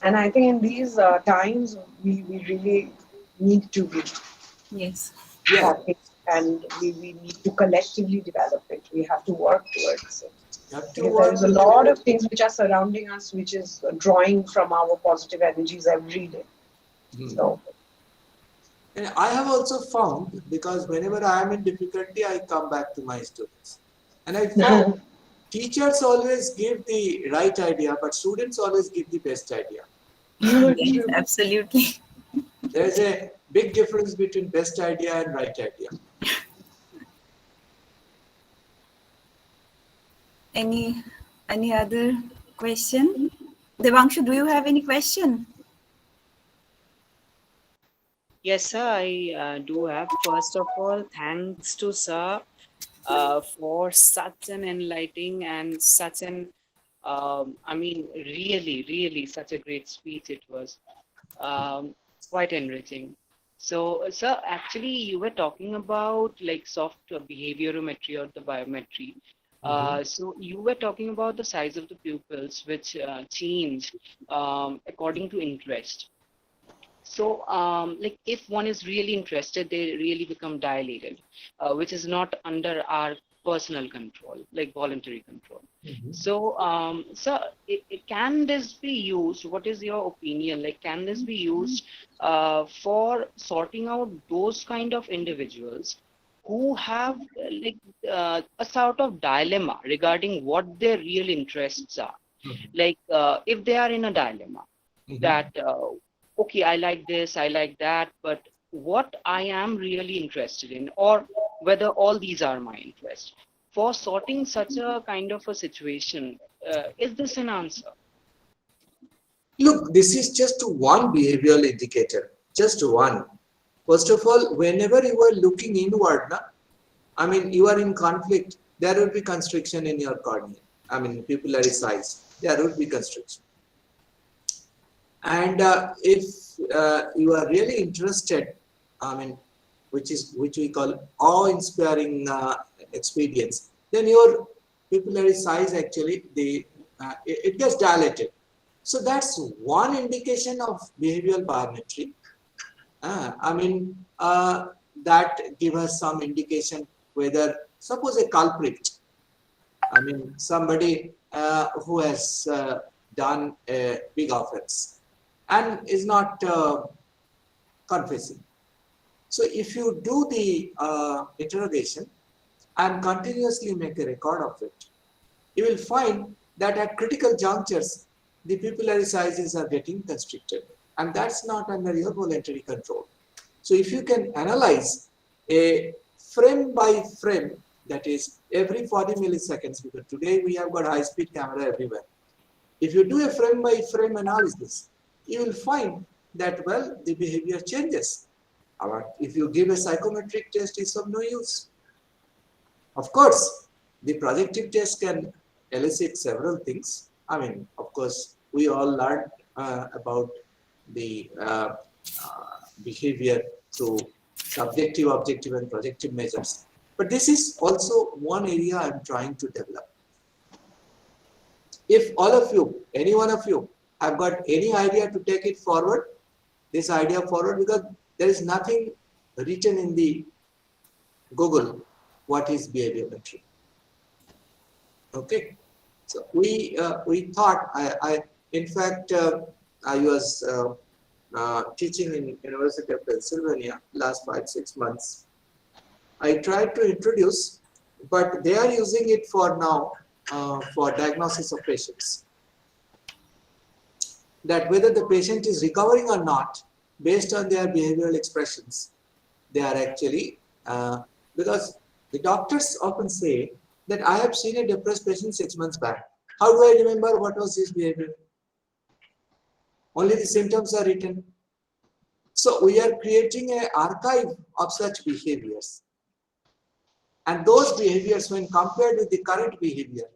Speaker 3: And I think in these times, we really need to be
Speaker 4: Yes.
Speaker 1: Yeah.
Speaker 3: happy, and we need to collectively develop it. We have to work towards it.
Speaker 1: You have to
Speaker 3: Because
Speaker 1: work
Speaker 3: there is a
Speaker 1: with
Speaker 3: lot
Speaker 1: it.
Speaker 3: of things which are surrounding us, which is drawing from our positive energies every day. So,
Speaker 1: And I have also found, because whenever I am in difficulty, I come back to my students. And I found teachers always give the right idea, but students always give the best idea.
Speaker 4: Yes, absolutely.
Speaker 1: There's a big difference between best idea and right idea.
Speaker 4: Any other question? Devanshu, do you have any question?
Speaker 7: Yes, sir, I do have. First of all, thanks to sir for such an enlightening and such an, I mean, really, really such a great speech it was. Um, Quite enriching. So, sir, actually, you were talking about like soft behaviorometry or the biometry. So you were talking about the size of the pupils, which change according to interest. So, like if one is really interested, they really become dilated, which is not under our personal control, like voluntary control. So, so can this be used? What is your opinion? Like, can this be used for sorting out those kind of individuals who have a sort of dilemma regarding what their real interests are? Like, if they are in a dilemma that okay, I like this, I like that, but what I am really interested in, or whether all these are my interests, for sorting such a kind of a situation, is this an answer?
Speaker 1: Look, this is just one behavioral indicator, just one. First of all, whenever you are looking inward, I mean, you are in conflict, there will be constriction in your cornea. I mean, pupillary size, there will be constriction. And if you are really interested, I mean, which we call awe-inspiring experience, then your pupillary size actually it gets dilated. So that's one indication of behavioral biometry. I mean, that give us some indication whether, suppose a culprit, I mean, somebody who has done a big offense and is not confessing. So if you do the interrogation and continuously make a record of it, you will find that at critical junctures, the pupillary sizes are getting constricted, and that's not under your voluntary control. So if you can analyze a frame by frame, that is every 40 milliseconds, because today we have got high-speed camera everywhere. If you do a frame by frame analysis, you will find that, well, the behavior changes. However, if you give a psychometric test, it's of no use. Of course, the projective test can elicit several things. I mean, of course, we all learned about the behavior through subjective, objective, and projective measures. But this is also one area I'm trying to develop. If all of you, any one of you, have got any idea to take it forward, this idea forward, because there is nothing written in the Google what is behaviometry. Okay, so we thought, in fact, I was teaching in University of Pennsylvania last 5-6 months. I tried to introduce, but they are using it for now for diagnosis of patients. That whether the patient is recovering or not, based on their behavioral expressions, they are actually, because the doctors often say that I have seen a depressed patient 6 months back. How do I remember what was his behavior? Only the symptoms are written. So we are creating an archive of such behaviors. And those behaviors, when compared with the current behavior,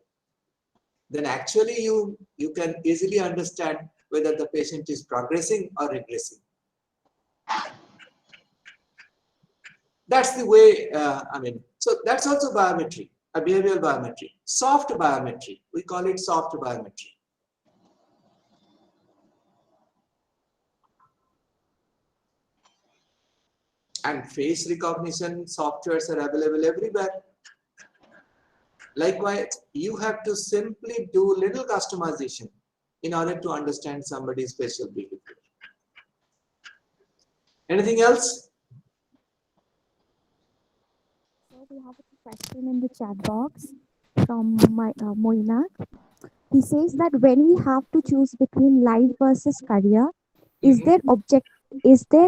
Speaker 1: then actually you can easily understand whether the patient is progressing or regressing. That's the way, I mean, so that's also biometry, a behavioral biometry. Soft biometry, we call it soft biometry. And face recognition softwares are available everywhere. Likewise, you have to simply do little customization in order to understand somebody's facial behavior. Anything else?
Speaker 8: So we have a question in the chat box from Moina. He says that when we have to choose between life versus career, is there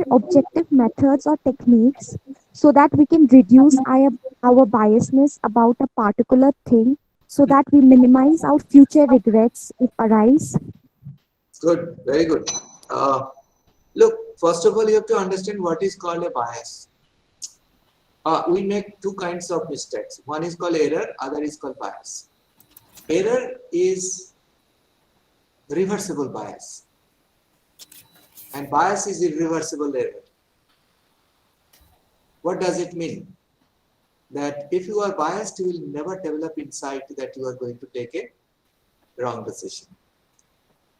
Speaker 8: objective methods or techniques so that we can reduce our biasness about a particular thing so that we minimize our future regrets if arise?
Speaker 1: Good, very good. Look, first of all, you have to understand what is called a bias. We make two kinds of mistakes. One is called error, other is called bias. Error is reversible bias, and bias is irreversible error. What does it mean? That if you are biased, you will never develop insight that you are going to take a wrong decision.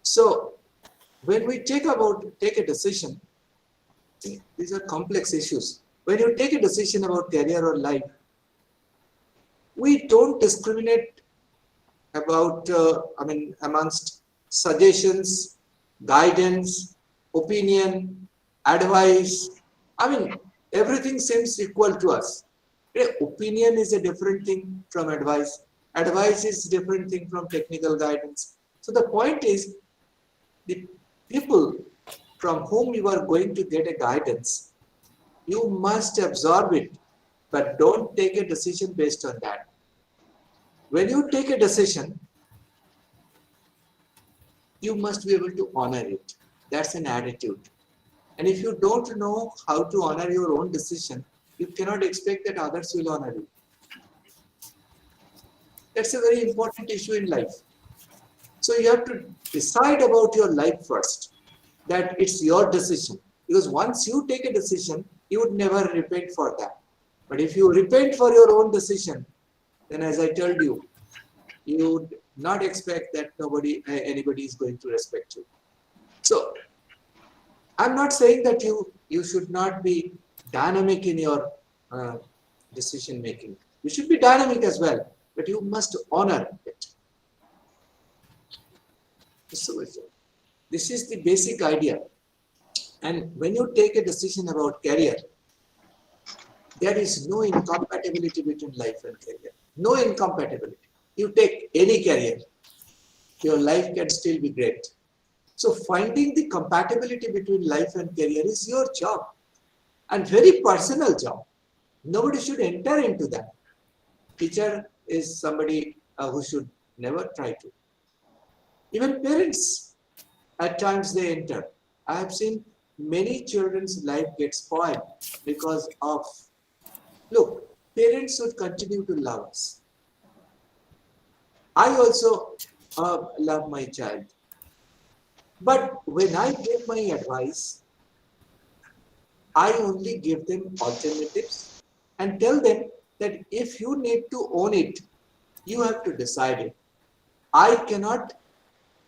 Speaker 1: So when we take a decision, these are complex issues. When you take a decision about career or life, we don't discriminate about, amongst suggestions, guidance, opinion, advice. Everything seems equal to us. Opinion is a different thing from advice. Advice is different thing from technical guidance. So the point is, the people from whom you are going to get a guidance, you must absorb it, but don't take a decision based on that. When you take a decision, you must be able to honor it. That's an attitude. And if you don't know how to honor your own decision, you cannot expect that others will honor you. That's a very important issue in life. So you have to decide about your life first, that it's your decision. Because once you take a decision, you would never repent for that. But if you repent for your own decision, then as I told you, you would not expect that anybody is going to respect you. So I'm not saying that you should not be dynamic in your decision making. You should be dynamic as well, but you must honor it. So this is the basic idea. And when you take a decision about career, there is no incompatibility between life and career. No incompatibility. You take any career, your life can still be great. So finding the compatibility between life and career is your job, and very personal job. Nobody should enter into that. Teacher is somebody who should never try to. Even parents, at times they enter. I have seen many children's life get spoiled because of, look, parents should continue to love us. I also love my child. But when I give my advice, I only give them alternatives and tell them that if you need to own it, you have to decide it. I cannot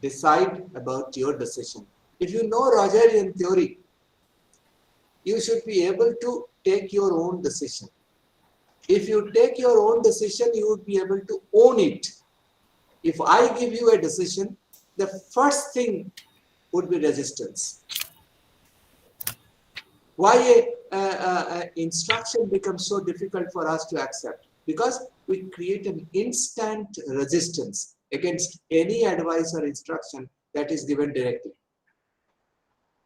Speaker 1: decide about your decision. If you know Rogerian theory, you should be able to take your own decision. If you take your own decision, you would be able to own it. If I give you a decision, the first thing would be resistance. Why instruction becomes so difficult for us to accept? Because we create an instant resistance against any advice or instruction that is given directly.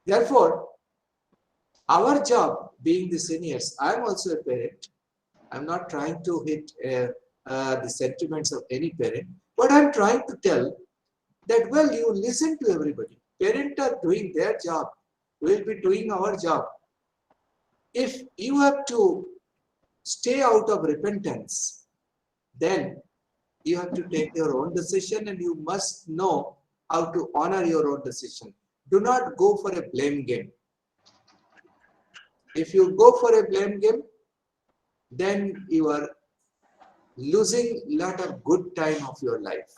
Speaker 1: Therefore, our job being the seniors, I am also a parent. I'm not trying to hit the sentiments of any parent, but I'm trying to tell that, well, you listen to everybody. Parents are doing their job. We'll be doing our job. If you have to stay out of repentance, then you have to take your own decision, and you must know how to honor your own decision. Do not go for a blame game. If you go for a blame game, then you are losing a lot of good time of your life.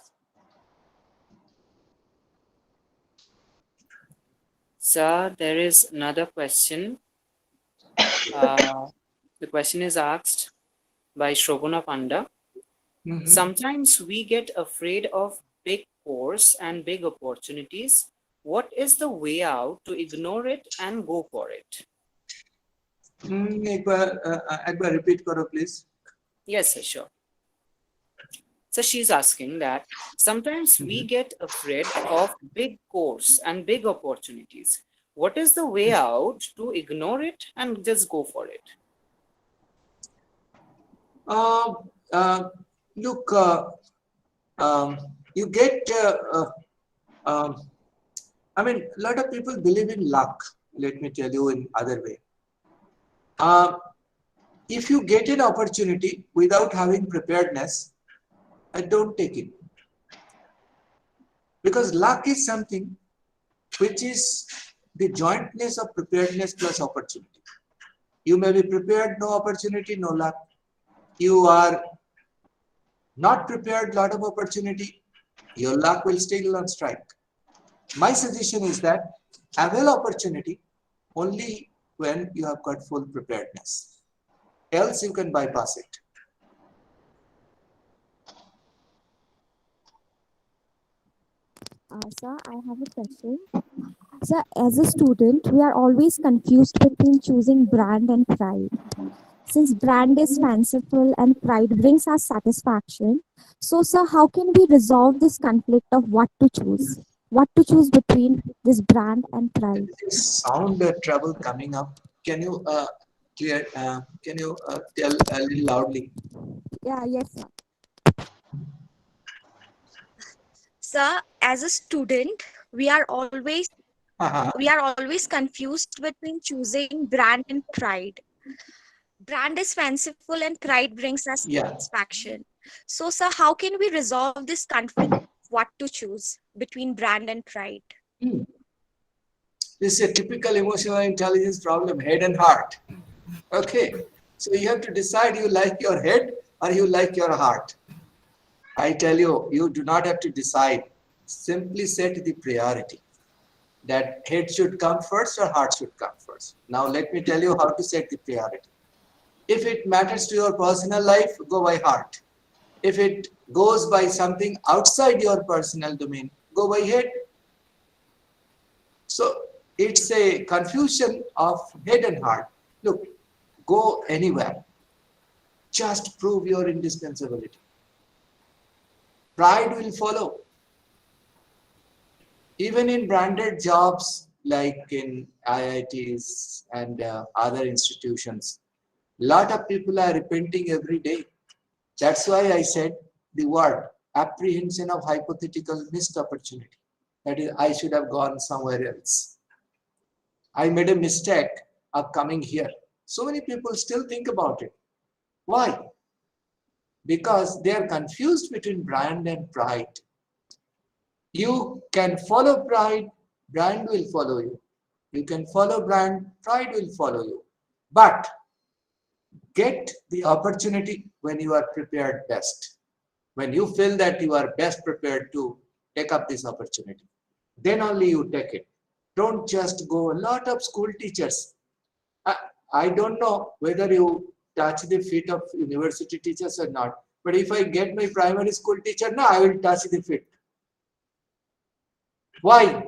Speaker 7: Sir, there is another question. The question is asked by Shobana Panda. Sometimes we get afraid of big course and big opportunities. What is the way out to ignore it and go for it?
Speaker 1: एक बार repeat करो please.
Speaker 7: Yes, sir, sure. So she's asking that sometimes we get afraid of big course and big opportunities. What is the way out to ignore it and just go for it?
Speaker 1: Look, You get, I mean, a lot of people believe in luck. Let me tell you in other way. If you get an opportunity without having preparedness, I don't take it. Because luck is something which is the jointness of preparedness plus opportunity. You may be prepared, no opportunity, no luck. You are not prepared, lot of opportunity, your luck will still on strike. My suggestion is that avail opportunity only when you have got full preparedness. Else you can bypass it.
Speaker 8: Sir, I have a question. Sir, as a student, we are always confused between choosing brand and pride. Since brand is fanciful and pride brings us satisfaction, so sir, how can we resolve this conflict of what to choose? What to choose between this brand and pride?
Speaker 1: Sound trouble coming up. Can you clear? Can you tell a little loudly?
Speaker 8: Yeah, yes, sir.
Speaker 9: Sir, as a student, we are always
Speaker 1: Uh-huh.
Speaker 9: we are always confused between choosing brand and pride. Brand is fanciful and pride brings us
Speaker 1: Yeah.
Speaker 9: satisfaction. So, sir, how can we resolve this conflict of what to choose between brand and pride?
Speaker 1: Hmm. This is a typical emotional intelligence problem, head and heart. Okay. So you have to decide you like your head or you like your heart. I tell you, you do not have to decide. Simply set the priority. That head should come first or heart should come first. Now let me tell you how to set the priority. If it matters to your personal life, go by heart. If it goes by something outside your personal domain, go by head. So it's a confusion of head and heart. Look, go anywhere. Just prove your indispensability. Pride will follow. Even in branded jobs like in IITs and other institutions, lot of people are repenting every day. That's why I said the word apprehension of hypothetical missed opportunity. That is, I should have gone somewhere else. I made a mistake of coming here. So many people still think about it. Why? Because they are confused between brand and pride. You can follow pride, brand will follow you. You can follow brand, pride will follow you. But get the opportunity when you are prepared best. When you feel that you are best prepared to take up this opportunity, then only you take it. Don't just go. A lot of school teachers, I, I don't know whether you touch the feet of university teachers or not, but if I get my primary school teacher, now I will touch the feet. Why?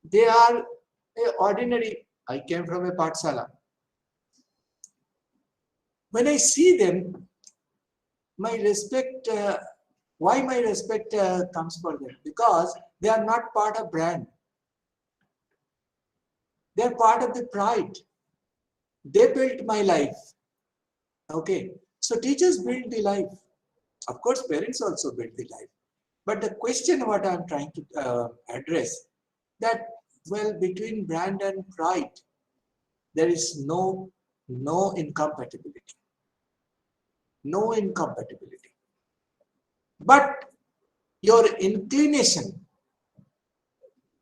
Speaker 1: They are ordinary. I came from a Patsala. When I see them, my respect, why my respect comes for them? Because they are not part of brand. They are part of the pride. They built my life. Okay. So teachers build the life. Of course, parents also build the life. But the question what I'm trying to address, that, well, between brand and pride, there is no incompatibility. No incompatibility. But your inclination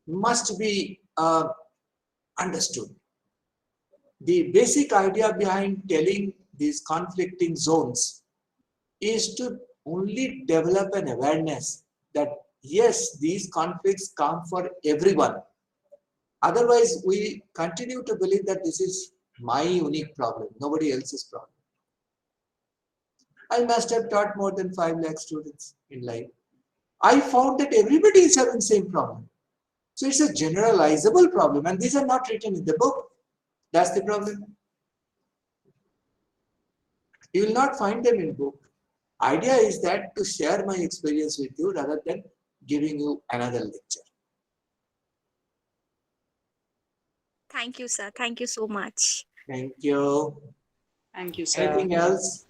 Speaker 1: must be understood. The basic idea behind telling these conflicting zones is to only develop an awareness that yes, these conflicts come for everyone. Otherwise, we continue to believe that this is my unique problem, nobody else's problem. I must have taught more than 5 lakh students in life. I found that everybody is having the same problem. So it's a generalizable problem, and these are not written in the book. That's the problem. You will not find them in book. Idea is that to share my experience with you rather than giving you another lecture.
Speaker 9: Thank you, sir. Thank you so much.
Speaker 1: Thank you.
Speaker 7: Thank you, sir.
Speaker 1: Anything else?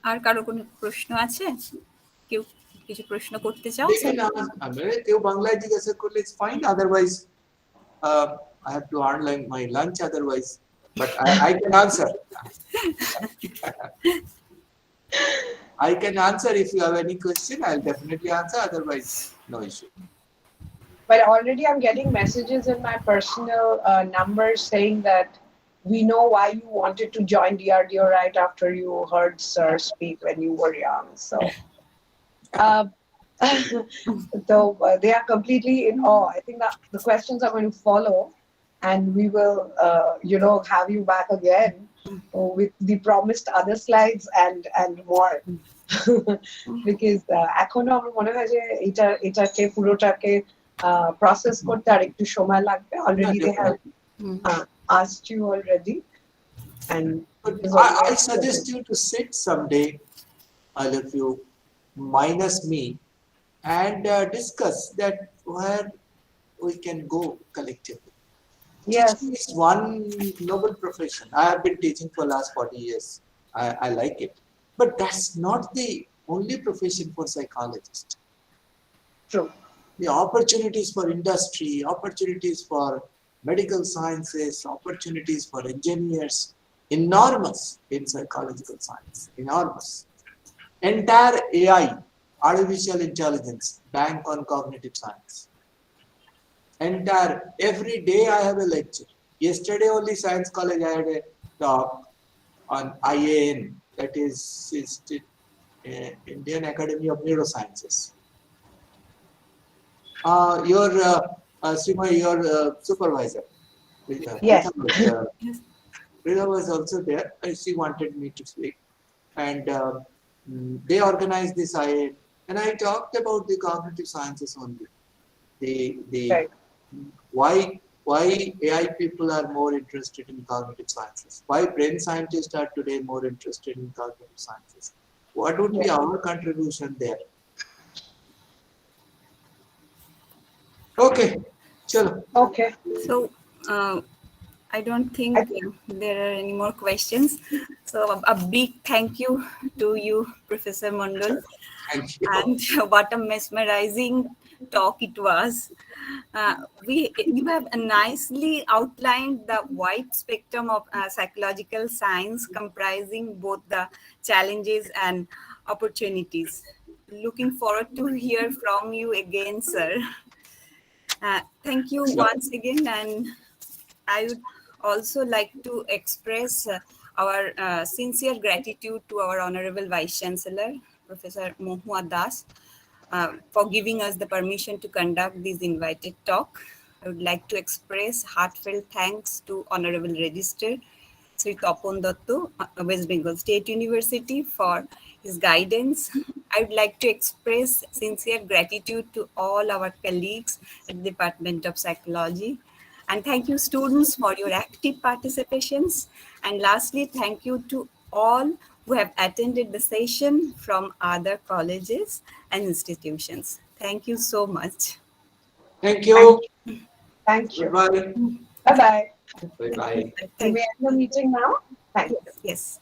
Speaker 4: আর কারো কোনো প্রশ্ন আছে? কেউ কিছু প্রশ্ন করতে চাও?
Speaker 1: They can ask. কেউ বাংলায় জিজ্ঞাসা করলে it's fine. Otherwise, I have to earn like my lunch otherwise. But I can answer. I can answer if you have any question. I'll definitely answer. Otherwise, no issue.
Speaker 3: But already I'm getting messages in my personal number saying that we know why you wanted to join DRDO right after you heard Sir speak when you were young. So, uh, so they are completely in awe. I think that the questions are going to follow, and we will, have you back again with the promised other slides and more. Because এখনো আমার মনে হয় যে এটাকে পুরোটাকে process করতে আর একটু সময় লাগবে. Already they have asked you already, and
Speaker 1: But I suggest you to sit someday, all of you, minus me, and discuss that where we can go collectively.
Speaker 3: yes,
Speaker 1: Teaching is one noble profession. I have been teaching for last 40 years. I like it. But that's not the only profession for psychologists.
Speaker 3: true.
Speaker 1: The opportunities for industry, opportunities for medical sciences, opportunities for engineers, enormous in psychological science, enormous. Entire AI, artificial intelligence, bank on cognitive science. Entire, every day I have a lecture. Yesterday only Science College I had a talk on IAN, that is Indian Academy of Neurosciences. Your Sima, your supervisor,
Speaker 3: Yes.
Speaker 1: Rita was also there. She wanted me to speak, and they organized this IAN, and I talked about the cognitive sciences only. The
Speaker 3: Right.
Speaker 1: why AI people are more interested in cognitive sciences? Why brain scientists are today more interested in cognitive sciences? What would be our contribution there? Okay, chalo.
Speaker 3: Okay.
Speaker 4: So I don't think there are any more questions. So a big thank you to you, Professor Mondal.
Speaker 1: Thank you.
Speaker 4: And what a mesmerizing talk it was. You have nicely outlined the wide spectrum of psychological science, comprising both the challenges and opportunities. Looking forward to hear from you again, sir. Thank you once again, and I would also like to express our sincere gratitude to our Honorable Vice Chancellor, Professor Mohua Das, for giving us the permission to conduct this invited talk. I would like to express heartfelt thanks to Honorable Register Sri Tapon Datto, West Bengal State University, for his guidance. I would like to express sincere gratitude to all our colleagues at the Department of Psychology. And thank you, students, for your active participations. And lastly, thank you to all who have attended the session from other colleges and institutions. Thank you so much.
Speaker 1: Thank you.
Speaker 3: Thank you.
Speaker 1: Bye.
Speaker 3: Bye-bye.
Speaker 1: Bye bye.
Speaker 3: Do we end the meeting now? Thank you.
Speaker 4: Yes.